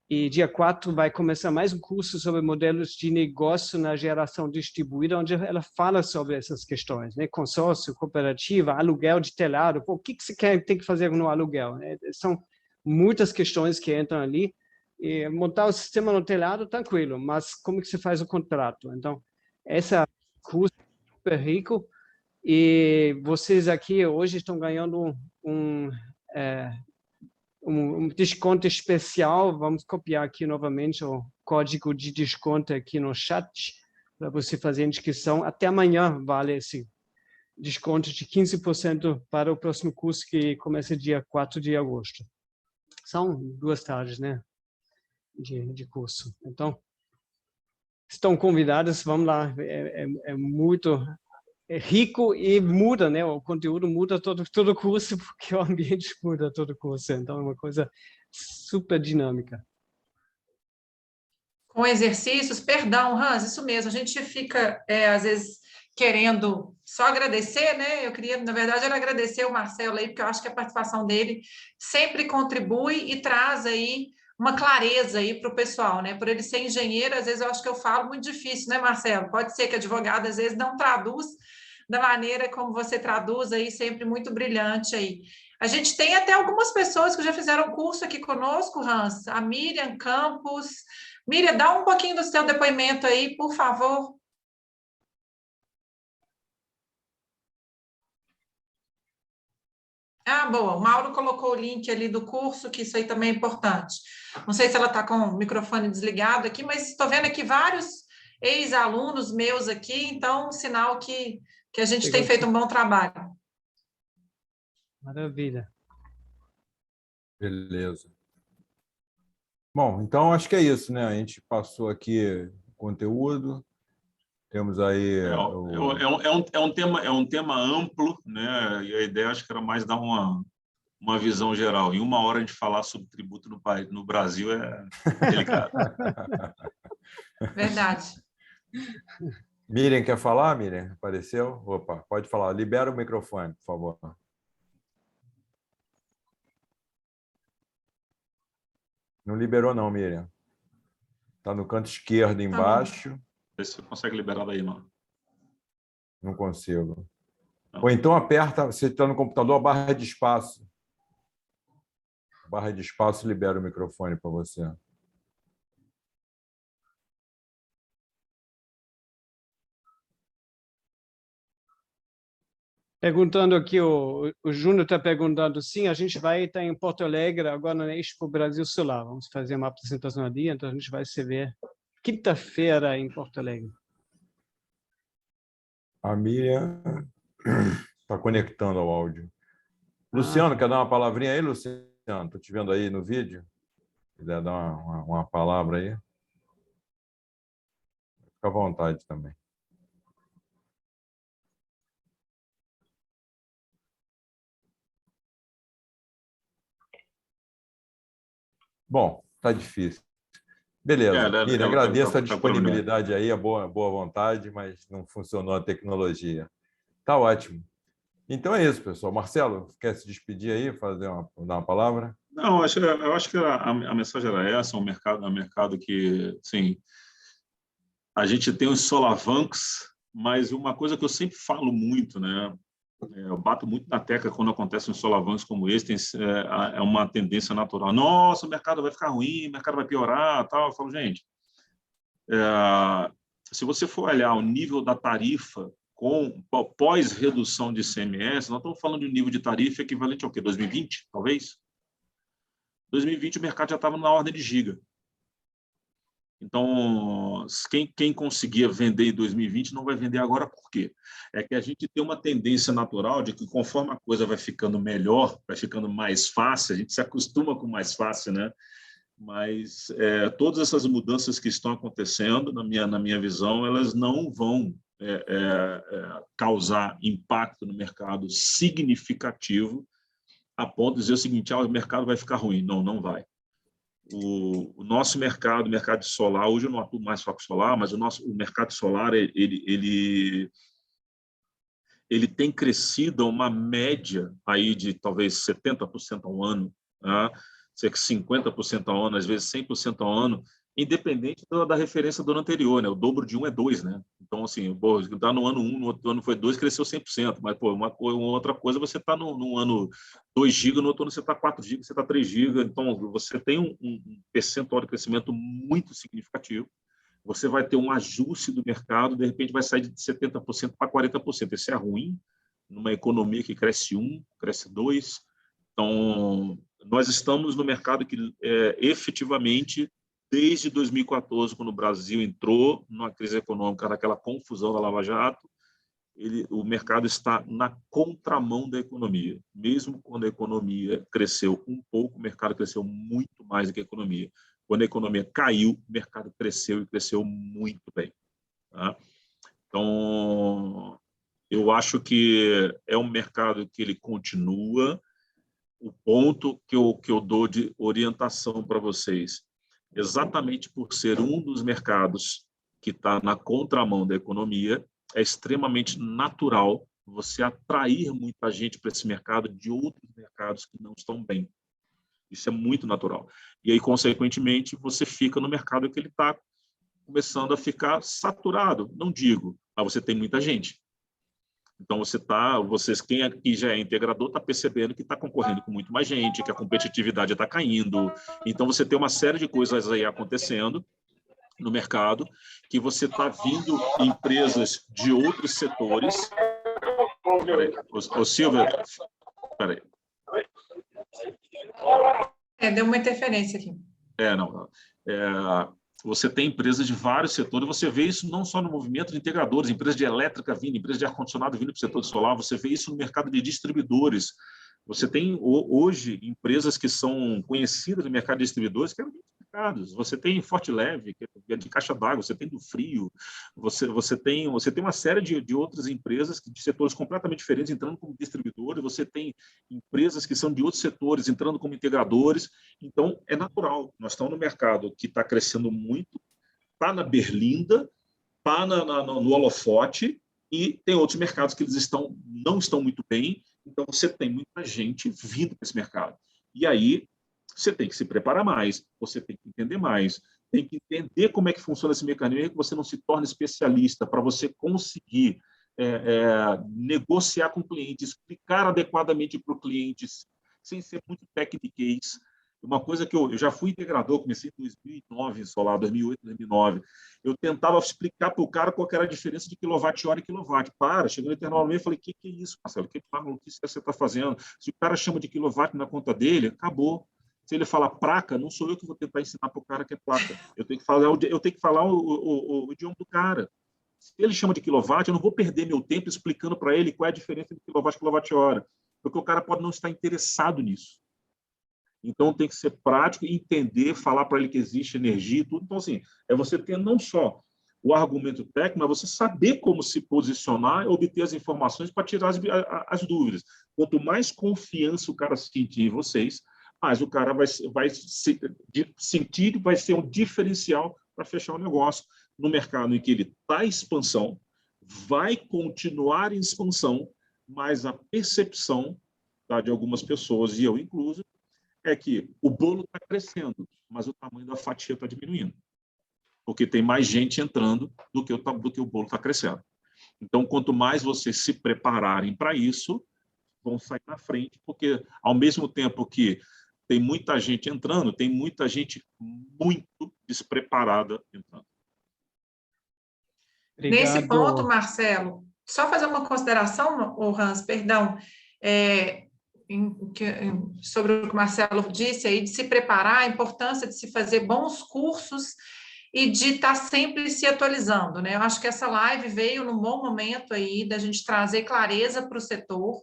B: e dia 4 vai começar mais um curso sobre modelos de negócio na geração distribuída, onde ela fala sobre essas questões, né? Consórcio, cooperativa, aluguel de telhado. Pô, o que você tem que fazer no aluguel? São muitas questões que entram ali. E montar o sistema no telhado, tranquilo, mas como que você faz o contrato? Então, esse curso é super rico. E vocês aqui hoje estão ganhando um desconto especial. Vamos copiar aqui novamente o código de desconto aqui no chat para você fazer a inscrição. Até amanhã vale esse desconto de 15% para o próximo curso que começa dia 4 de agosto. São 2 tardes, né, de curso. Então, estão convidados, vamos lá. É muito rico e muda, né? O conteúdo muda todo o curso, porque o ambiente muda todo o curso. Então, é uma coisa super dinâmica.
C: Com exercícios, perdão, Hans, isso mesmo. A gente fica, às vezes, querendo só agradecer, né? Eu queria, na verdade, era agradecer o Marcelo aí, porque eu acho que a participação dele sempre contribui e traz aí uma clareza aí para o pessoal, né? Por ele ser engenheiro, às vezes eu acho que eu falo muito difícil, né, Marcelo? Pode ser que advogado, às vezes, não traduz da maneira como você traduz aí, sempre muito brilhante aí. A gente tem até algumas pessoas que já fizeram curso aqui conosco, Hans, a Miriam Campos. Miriam, dá um pouquinho do seu depoimento aí, por favor. Ah, boa. O Mauro colocou o link ali do curso, que isso aí também é importante. Não sei se ela está com o microfone desligado aqui, mas estou vendo aqui vários ex-alunos meus aqui, então, sinal que a gente tem feito um bom trabalho.
B: Maravilha.
A: Beleza. Bom, então acho que é isso, né? A gente passou aqui o conteúdo, temos aí...
D: É um tema amplo, né? E a ideia acho que era mais dar uma visão geral. Em 1 hora a gente falar sobre tributo no Brasil é delicado.
C: Verdade.
A: Miriam, quer falar, Miriam? Apareceu? Opa, pode falar. Libera o microfone, por favor. Não liberou não, Miriam. Está no canto esquerdo embaixo.
D: Vê se você consegue liberar daí, mano.
A: Não consigo.
D: Não.
A: Ou então aperta, você está no computador, a barra de espaço. A barra de espaço libera o microfone para você.
B: Perguntando aqui, o Júnior está perguntando, sim, a gente vai estar em Porto Alegre agora na Expo Brasil Solar. Vamos fazer uma apresentação ali, então a gente vai se ver quinta-feira em Porto Alegre.
A: A Miriam está conectando ao áudio. Luciano, quer dar uma palavrinha aí, Luciano? Estou te vendo aí no vídeo. Se quiser dar uma palavra aí. Fica à vontade também. Bom, está difícil. Beleza. Miriam, agradeço a disponibilidade aí, a boa vontade, mas não funcionou a tecnologia. Está ótimo. Então é isso, pessoal. Marcelo, quer se despedir aí, dar uma palavra?
D: Não, eu acho que a mensagem era essa, um mercado que, sim, a gente tem os solavancos, mas uma coisa que eu sempre falo muito, né? Eu bato muito na tecla quando acontecem solavancos como esse, é uma tendência natural. Nossa, o mercado vai ficar ruim, o mercado vai piorar, tal. Eu falo, gente, se você for olhar o nível da tarifa pós-redução de ICMS, nós estamos falando de um nível de tarifa equivalente ao quê? 2020, talvez? 2020 o mercado já estava na ordem de giga. Então, quem conseguia vender em 2020 não vai vender agora, por quê? É que a gente tem uma tendência natural de que conforme a coisa vai ficando melhor, vai ficando mais fácil, a gente se acostuma com mais fácil, né? Mas todas essas mudanças que estão acontecendo, na minha visão, elas não vão causar impacto no mercado significativo a ponto de dizer o seguinte, o mercado vai ficar ruim. Não, não vai. O nosso mercado, o mercado de solar, hoje eu não atuo mais só com solar, mas o mercado solar ele tem crescido a uma média aí de talvez 70% ao ano, tá? Cerca de 50% ao ano, às vezes 100% ao ano, independente da referência do ano anterior, né? O dobro de 1 é 2, né? Então, assim, está no ano 1, no outro ano foi 2, cresceu 100%, mas, uma outra coisa, você está no ano 2 GB, no outro ano você está 4 GB, você está 3 GB, então você tem um percentual de crescimento muito significativo, você vai ter um ajuste do mercado, de repente vai sair de 70% para 40%. Isso é ruim numa economia que cresce 1, cresce 2. Então, nós estamos no mercado que efetivamente, desde 2014, quando o Brasil entrou numa crise econômica, naquela confusão da Lava Jato, o mercado está na contramão da economia. Mesmo quando a economia cresceu um pouco, o mercado cresceu muito mais do que a economia. Quando a economia caiu, o mercado cresceu e cresceu muito bem. Tá? Então, eu acho que é um mercado que ele continua. O ponto que eu dou de orientação para vocês, exatamente por ser um dos mercados que está na contramão da economia, é extremamente natural você atrair muita gente para esse mercado de outros mercados que não estão bem. Isso é muito natural. E aí, consequentemente, você fica no mercado que ele está começando a ficar saturado. Não digo, mas você tem muita gente. Então, quem aqui já é integrador está percebendo que está concorrendo com muito mais gente, que a competitividade está caindo. Então, você tem uma série de coisas aí acontecendo no mercado, que você está vindo empresas de outros setores. Peraí, ô Silvia, peraí.
C: Deu uma interferência aqui.
D: Não. Você tem empresas de vários setores, você vê isso não só no movimento de integradores, empresas de elétrica vindo, empresas de ar-condicionado vindo para o setor de solar, você vê isso no mercado de distribuidores. Você tem hoje empresas que são conhecidas no mercado de distribuidores que eram identificadas. Você tem Forte Leve, que é de caixa d'água, você tem do Frio, você tem uma série de outras empresas de setores completamente diferentes entrando como distribuidores, você tem empresas que são de outros setores entrando como integradores. Então, é natural. Nós estamos no mercado que está crescendo muito, está na berlinda, está no holofote, e tem outros mercados que eles não estão muito bem. Então, você tem muita gente vindo para esse mercado. E aí, você tem que se preparar mais, você tem que entender mais, tem que entender como é que funciona esse mecanismo, que você não se torne especialista, para você conseguir negociar com o cliente, explicar adequadamente para o cliente, sem ser muito techniquez. Uma coisa que eu já fui integrador, comecei em 2009, solar, 2008, 2009. Eu tentava explicar para o cara qual era a diferença de quilowatt-hora e quilowatt. Chegou no intervalo e falei, o que é isso, Marcelo? Que maluquice você está fazendo? Se o cara chama de quilowatt na conta dele, acabou. Se ele fala placa, não sou eu que vou tentar ensinar para o cara que é placa. Eu tenho que falar o idioma do cara. Se ele chama de quilowatt, eu não vou perder meu tempo explicando para ele qual é a diferença de quilowatt e quilowatt-hora, porque o cara pode não estar interessado nisso. Então, tem que ser prático, entender, falar para ele que existe energia e tudo. Então, assim, é você ter não só o argumento técnico, mas você saber como se posicionar, obter as informações para tirar as dúvidas. Quanto mais confiança o cara sentir em vocês, mais o cara vai sentir, vai ser um diferencial para fechar o negócio no mercado em que ele está em expansão, vai continuar em expansão, mas a percepção de algumas pessoas, e eu incluso, é que o bolo está crescendo, mas o tamanho da fatia está diminuindo, porque tem mais gente entrando do que o bolo está crescendo. Então, quanto mais vocês se prepararem para isso, vão sair na frente, porque, ao mesmo tempo que tem muita gente entrando, tem muita gente muito despreparada entrando.
B: Obrigado.
C: Nesse ponto, Marcelo, só fazer uma consideração, Hans, perdão, sobre o que o Marcelo disse aí, de se preparar, a importância de se fazer bons cursos e de estar sempre se atualizando, né? Eu acho que essa live veio num bom momento aí da gente trazer clareza para o setor.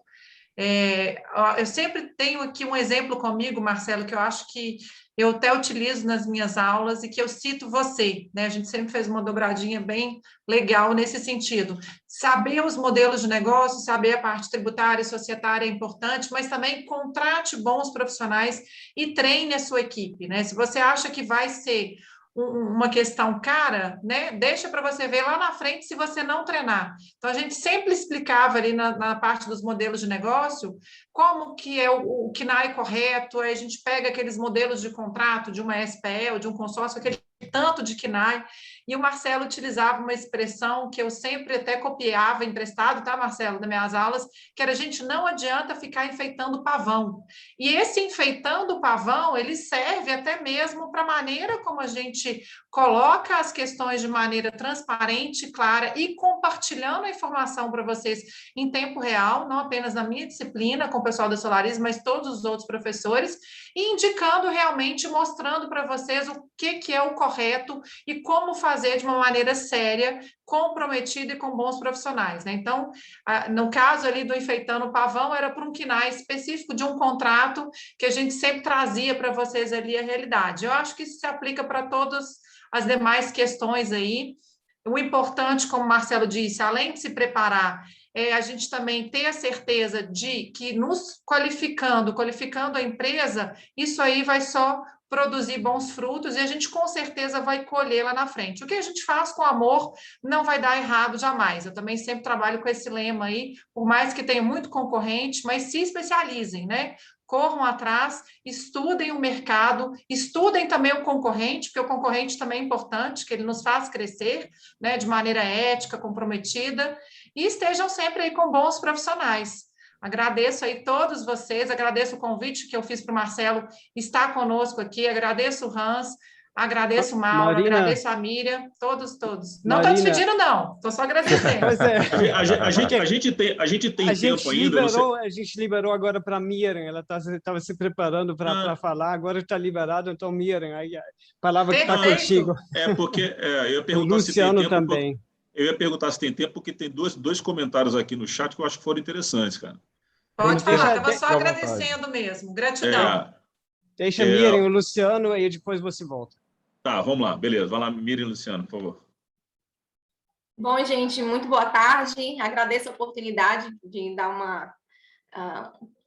C: Eu sempre tenho aqui um exemplo comigo, Marcelo, que eu acho que eu até utilizo nas minhas aulas e que eu cito você, né? A gente sempre fez uma dobradinha bem legal nesse sentido. Saber os modelos de negócio, saber a parte tributária e societária é importante, mas também contrate bons profissionais e treine a sua equipe, né? Se você acha que vai ser uma questão cara, né? Deixa para você ver lá na frente se você não treinar. Então, a gente sempre explicava ali na parte dos modelos de negócio como que é o KNAI correto, aí a gente pega aqueles modelos de contrato de uma SPL, de um consórcio, aquele tanto de KNAI, e o Marcelo utilizava uma expressão que eu sempre até copiava emprestado, tá, Marcelo, das minhas aulas, que era: a gente não adianta ficar enfeitando o pavão. E esse enfeitando o pavão, ele serve até mesmo para a maneira como a gente coloca as questões de maneira transparente, clara e compartilhando a informação para vocês em tempo real, não apenas na minha disciplina, com o pessoal da Solaris, mas todos os outros professores, e indicando realmente, mostrando para vocês o que é o correto e como fazer de uma maneira séria, comprometida e com bons profissionais, né? Então, no caso ali do enfeitando o pavão, era para um KNAI específico de um contrato que a gente sempre trazia para vocês ali a realidade. Eu acho que isso se aplica para todas as demais questões aí. O importante, como o Marcelo disse, além de se preparar, a gente também ter a certeza de que nos qualificando a empresa, isso aí vai só produzir bons frutos e a gente com certeza vai colher lá na frente. O que a gente faz com amor não vai dar errado jamais. Eu também sempre trabalho com esse lema aí, por mais que tenha muito concorrente, mas se especializem, né? corram atrás, estudem o mercado, estudem também o concorrente, porque o concorrente também é importante, que ele nos faz crescer, né, de maneira ética, comprometida, e estejam sempre aí com bons profissionais. Agradeço aí todos vocês, agradeço o convite que eu fiz para o Marcelo estar conosco aqui, agradeço o Hans, agradeço o Mauro,
B: Marina,
C: agradeço a Miriam, todos. Não estou
B: Marina,
C: despedindo, não, estou só agradecendo.
B: pois é.
D: A gente tem tempo ainda.
B: A gente liberou agora para a Miriam, ela estava se preparando para falar, agora está liberado, então Miriam, aí a palavra que está contigo.
D: Porque eu ia perguntar
B: o Luciano
D: se tem tempo,
B: também.
D: Eu ia perguntar se tem tempo, porque tem dois comentários aqui no chat que eu acho que foram interessantes, cara.
C: Pode falar, estava só agradecendo mesmo, gratidão.
B: Deixa Miriam, o Luciano, e depois você volta.
D: Tá, vamos lá, beleza. Vai lá, Miriam e Luciano, por favor.
E: Bom, gente, muito boa tarde. Agradeço a oportunidade de dar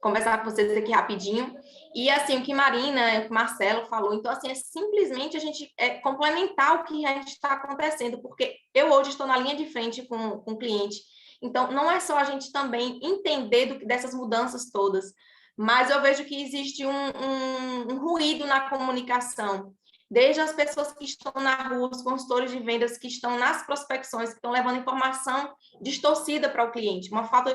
E: conversar com vocês aqui rapidinho. E, assim, o que Marina, o que Marcelo falou, então, assim, é simplesmente a gente complementar o que a gente está acontecendo, porque eu hoje estou na linha de frente com o cliente. Então, não é só a gente também entender dessas mudanças todas, mas eu vejo que existe um ruído na comunicação. Desde as pessoas que estão na rua, os consultores de vendas que estão nas prospecções, que estão levando informação distorcida para o cliente,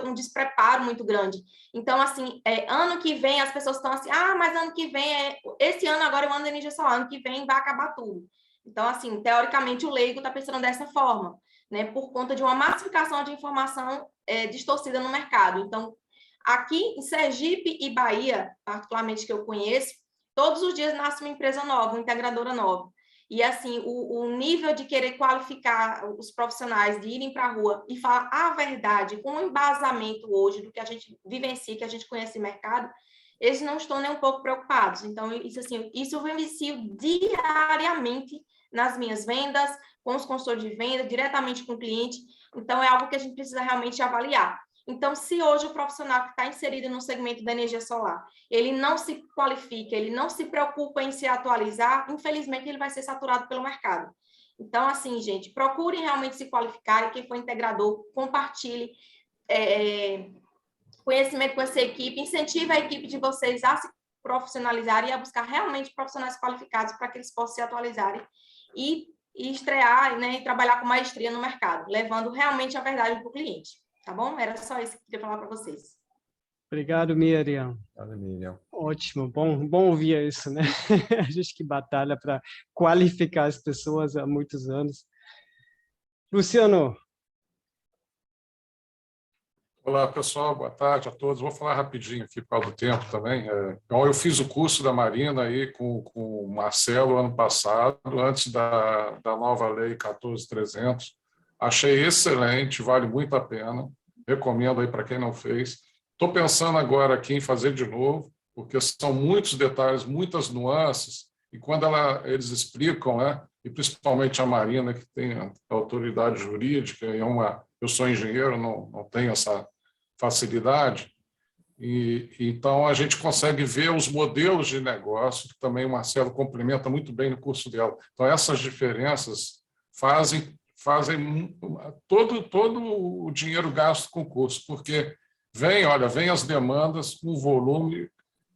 E: um despreparo muito grande. Então, assim, ano que vem as pessoas estão assim, mas ano que vem, esse ano agora eu ando em energia solar, ano que vem vai acabar tudo. Então, assim, teoricamente o leigo está pensando dessa forma, né, por conta de uma massificação de informação distorcida no mercado. Então, aqui em Sergipe e Bahia, particularmente que eu conheço, todos os dias nasce uma empresa nova, uma integradora nova. E, assim, o nível de querer qualificar os profissionais, de irem para a rua e falar a verdade, com o embasamento hoje do que a gente vivencia, que a gente conhece o mercado, eles não estão nem um pouco preocupados. Então, isso eu vivencio diariamente nas minhas vendas, com os consultores de venda, diretamente com o cliente. Então, é algo que a gente precisa realmente avaliar. Então, se hoje o profissional que está inserido no segmento da energia solar, ele não se qualifica, ele não se preocupa em se atualizar, infelizmente ele vai ser saturado pelo mercado. Então, assim, gente, procurem realmente se qualificar, e quem for integrador, compartilhe conhecimento com essa equipe, incentive a equipe de vocês a se profissionalizarem e a buscar realmente profissionais qualificados para que eles possam se atualizarem e estrear, né, e trabalhar com maestria no mercado, levando realmente a verdade para o cliente. Tá bom? Era só isso que eu queria falar para vocês.
B: Obrigado, Miriam.
A: Obrigado, Miriam.
B: Ótimo, bom ouvir isso, né? A gente que batalha para qualificar as pessoas há muitos anos. Luciano.
F: Olá, pessoal, boa tarde a todos. Vou falar rapidinho aqui por causa do tempo também. Então, eu fiz o curso da Marina aí com o Marcelo ano passado, antes da nova lei 14.300. Achei excelente, vale muito a pena. Recomendo aí para quem não fez. Estou pensando agora aqui em fazer de novo, porque são muitos detalhes, muitas nuances, e quando eles explicam, né, e principalmente a Marina, que tem a autoridade jurídica, eu sou engenheiro, não tenho essa facilidade, e então a gente consegue ver os modelos de negócio, que também o Marcelo complementa muito bem no curso dela. Então, essas diferenças fazem todo o dinheiro gasto com o curso, porque vem as demandas com volume,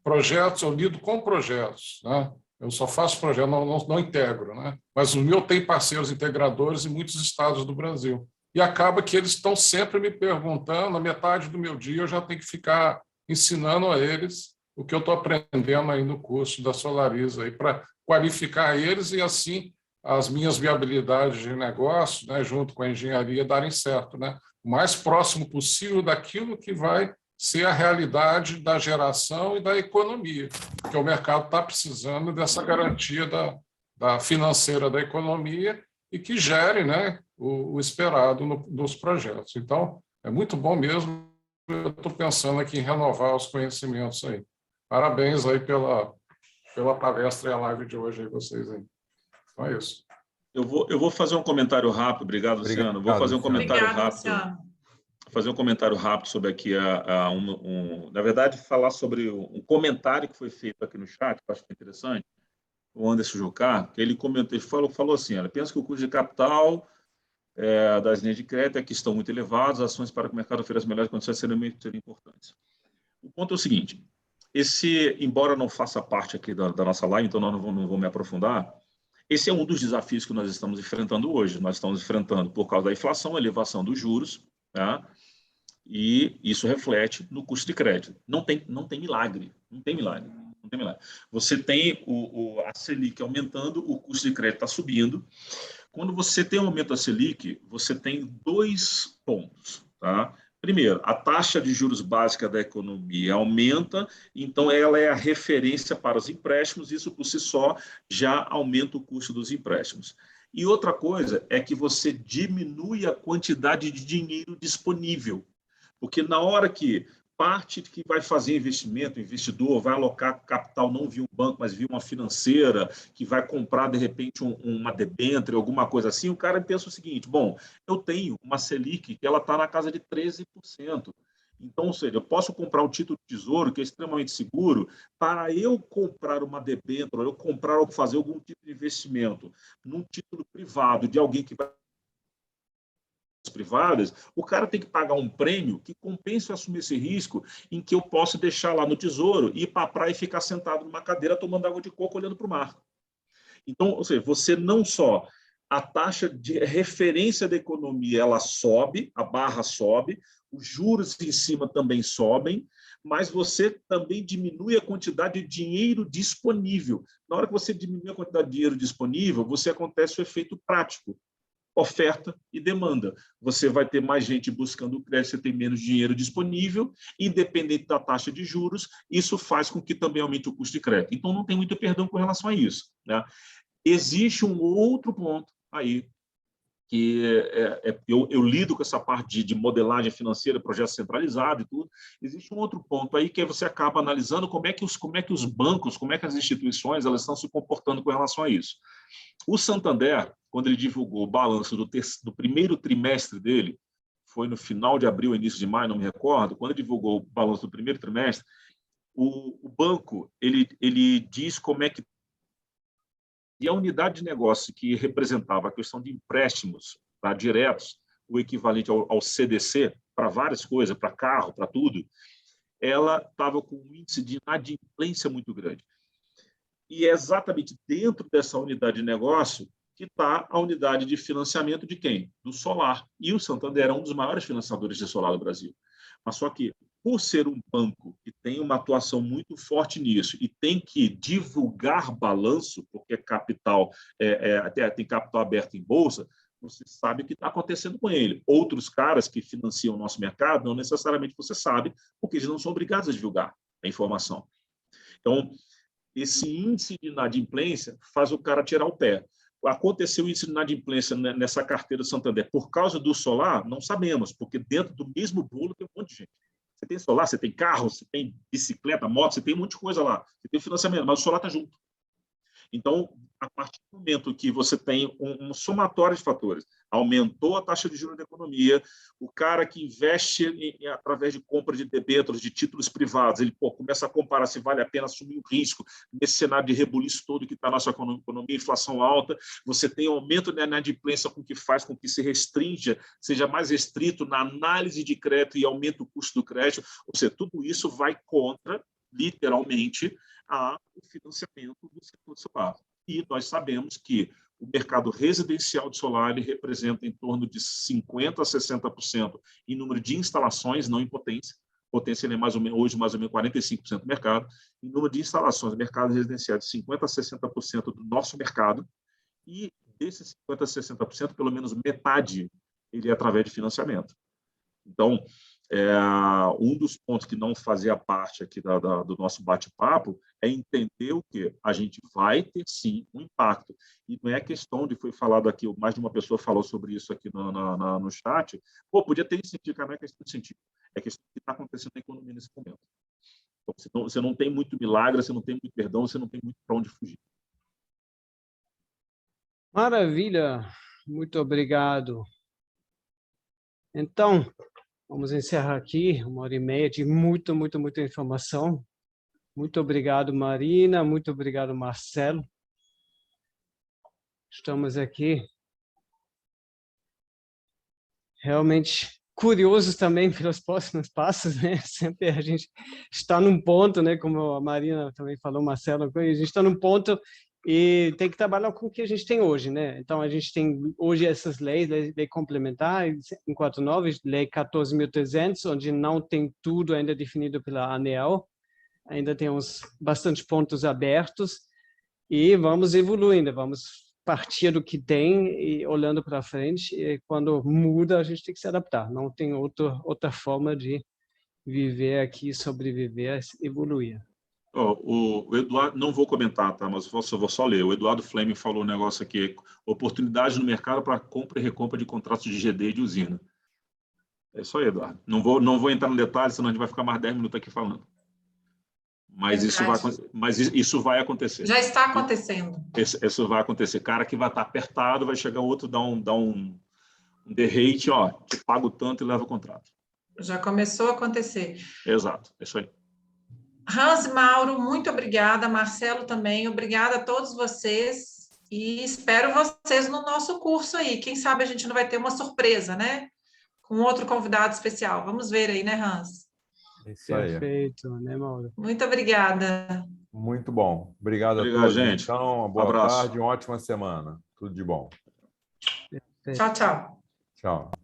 F: projetos, eu lido com projetos, né? Eu só faço projeto, não integro, né? Mas o meu tem parceiros integradores em muitos estados do Brasil. E acaba que eles estão sempre me perguntando, a metade do meu dia eu já tenho que ficar ensinando a eles o que eu estou aprendendo aí no curso da Solariza, para qualificar eles e, assim, as minhas viabilidades de negócio, né, junto com a engenharia, darem certo, né? O mais próximo possível daquilo que vai ser a realidade da geração e da economia, porque o mercado está precisando dessa garantia da financeira da economia e que gere, né, o esperado nos projetos. Então, é muito bom mesmo. Eu estou pensando aqui em renovar os conhecimentos aí. Parabéns aí pela palestra e a live de hoje aí, vocês aí. Então é isso.
D: Eu vou fazer um comentário rápido. Obrigado, Luciano. Vou fazer um comentário rápido.
C: Luciano.
D: Fazer um comentário rápido sobre aqui, na verdade, falar sobre um comentário que foi feito aqui no chat, que eu acho que é interessante, o Anderson Jucá, que ele comentou, ele falou assim, pensa que o custo de capital das linhas de crédito aqui estão muito elevados, ações para que o mercado ofereça melhores condições seriam importantes. O ponto é o seguinte, embora não faça parte aqui da nossa live, então nós não vamos me aprofundar, esse é um dos desafios que nós estamos enfrentando hoje. Nós estamos enfrentando por causa da inflação, a elevação dos juros, tá? E isso reflete no custo de crédito. Não tem milagre, não tem milagre. Não tem milagre. Você tem a Selic aumentando, o custo de crédito está subindo. Quando você tem um aumento da Selic, você tem 2 pontos, tá? Primeiro, a taxa de juros básica da economia aumenta, então ela é a referência para os empréstimos, isso por si só já aumenta o custo dos empréstimos. E outra coisa é que você diminui a quantidade de dinheiro disponível, porque na hora que parte que vai fazer investimento, o investidor vai alocar capital não via um banco, mas via uma financeira, que vai comprar, de repente, uma debênture, alguma coisa assim, o cara pensa o seguinte, bom, eu tenho uma Selic que ela está na casa de 13%. Então, ou seja, eu posso comprar um título de tesouro, que é extremamente seguro, para eu comprar uma debênture, eu comprar ou fazer algum tipo de investimento num título privado de alguém que vai privadas, o cara tem que pagar um prêmio que compense eu assumir esse risco, em que eu posso deixar lá no tesouro, ir para a praia e ficar sentado numa cadeira tomando água de coco olhando para o mar. Então, ou seja, você não só a taxa de referência da economia ela sobe, a barra sobe, os juros em cima também sobem, mas você também diminui a quantidade de dinheiro disponível. Na hora que você diminui a quantidade de dinheiro disponível, você acontece o efeito prático. Oferta e demanda. Você vai ter mais gente buscando crédito, você tem menos dinheiro disponível, independente da taxa de juros, isso faz com que também aumente o custo de crédito. Então, não tem muito perdão com relação a isso, né? Existe um outro ponto aí, que eu lido com essa parte de modelagem financeira, projeto centralizado e tudo. Existe um outro ponto aí que você acaba analisando como é que os bancos, como é que as instituições elas estão se comportando com relação a isso. O Santander, quando ele divulgou o balanço do primeiro trimestre dele, foi no final de abril, início de maio, não me recordo, quando ele divulgou o balanço do primeiro trimestre, o banco ele diz como é que e a unidade de negócio que representava a questão de empréstimos, tá, diretos, o equivalente ao CDC, para várias coisas, para carro, para tudo, ela estava com um índice de inadimplência muito grande. E é exatamente dentro dessa unidade de negócio que está a unidade de financiamento de quem? Do solar. E o Santander é um dos maiores financiadores de solar do Brasil. Mas só que, por ser um banco que tem uma atuação muito forte nisso e tem que divulgar balanço, porque capital tem capital aberto em bolsa, você sabe o que está acontecendo com ele. Outros caras que financiam o nosso mercado, não necessariamente você sabe, porque eles não são obrigados a divulgar a informação. Então, esse índice de inadimplência faz o cara tirar o pé. Aconteceu isso de inadimplência nessa carteira do Santander por causa do solar? Não sabemos, porque dentro do mesmo bolo tem um monte de gente. Você tem solar, você tem carro, você tem bicicleta, moto, você tem um monte de coisa lá. Você tem financiamento, mas o solar está junto. Então, a partir do momento que você tem um somatório de fatores, aumentou a taxa de juros da economia, o cara que investe através de compra de debêntures, de títulos privados, ele começa a comparar se vale a pena assumir o risco nesse cenário de rebuliço todo que está na nossa economia, inflação alta, você tem aumento da inadimplência com que faz com que se restrinja, seja mais restrito na análise de crédito e aumenta o custo do crédito, ou seja, tudo isso vai contra, literalmente, o financiamento do setor solar. E nós sabemos que o mercado residencial de solar ele representa em torno de 50% a 60% em número de instalações, não em potência. Potência ele é hoje mais ou menos 45% do mercado. Em número de instalações, o mercado residencial de 50% a 60% do nosso mercado. E desses 50% a 60%, pelo menos metade ele é através de financiamento. Então, um dos pontos que não fazia parte aqui do nosso bate-papo é entender o que a gente vai ter, sim, um impacto. E não é questão de, foi falado aqui, mais de uma pessoa falou sobre isso aqui no chat, podia ter incentivo, não é questão de incentivo, é questão do que está acontecendo na economia nesse momento. Então, você não tem muito milagre, você não tem muito perdão, você não tem muito para onde fugir.
B: Maravilha, muito obrigado. Então, vamos encerrar aqui 1h30 de muita informação. Muito obrigado, Marina. Muito obrigado, Marcelo. Estamos aqui realmente curiosos também pelos próximos passos, né? Sempre a gente está num ponto, né? Como a Marina também falou, Marcelo, a gente está num ponto e tem que trabalhar com o que a gente tem hoje, né? Então, a gente tem hoje essas leis, lei complementar, 449, lei 14.300, onde não tem tudo ainda definido pela ANEEL, ainda tem bastante pontos abertos, e vamos evoluindo, vamos partir do que tem e olhando para frente, e quando muda, a gente tem que se adaptar, não tem outra forma de viver aqui, sobreviver, evoluir.
D: O Eduardo, não vou comentar, tá? Mas eu vou só ler. O Eduardo Fleming falou um negócio aqui: oportunidade no mercado para compra e recompra de contratos de GD e de usina. É isso aí, Eduardo. Não vou entrar no detalhe, senão a gente vai ficar mais 10 minutos aqui falando. Mas isso vai acontecer.
C: Já está acontecendo.
D: Isso vai acontecer. Cara que vai estar apertado, vai chegar outro, dar um derrete, ó, te pago tanto e leva o contrato.
C: Já começou a acontecer.
D: Exato, é isso aí.
C: Hans, Mauro, muito obrigada. Marcelo também, obrigada a todos vocês. E espero vocês no nosso curso aí. Quem sabe a gente não vai ter uma surpresa, né? Com outro convidado especial. Vamos ver aí, né, Hans?
A: Isso aí.
B: Perfeito, né, Mauro?
C: Muito obrigada.
A: Muito bom. Obrigado a
D: Obrigado,
A: todos.
D: gente.
A: Então, uma boa
D: Abraço.
A: tarde, uma ótima semana. Tudo de bom.
C: Tchau, tchau.
A: Tchau.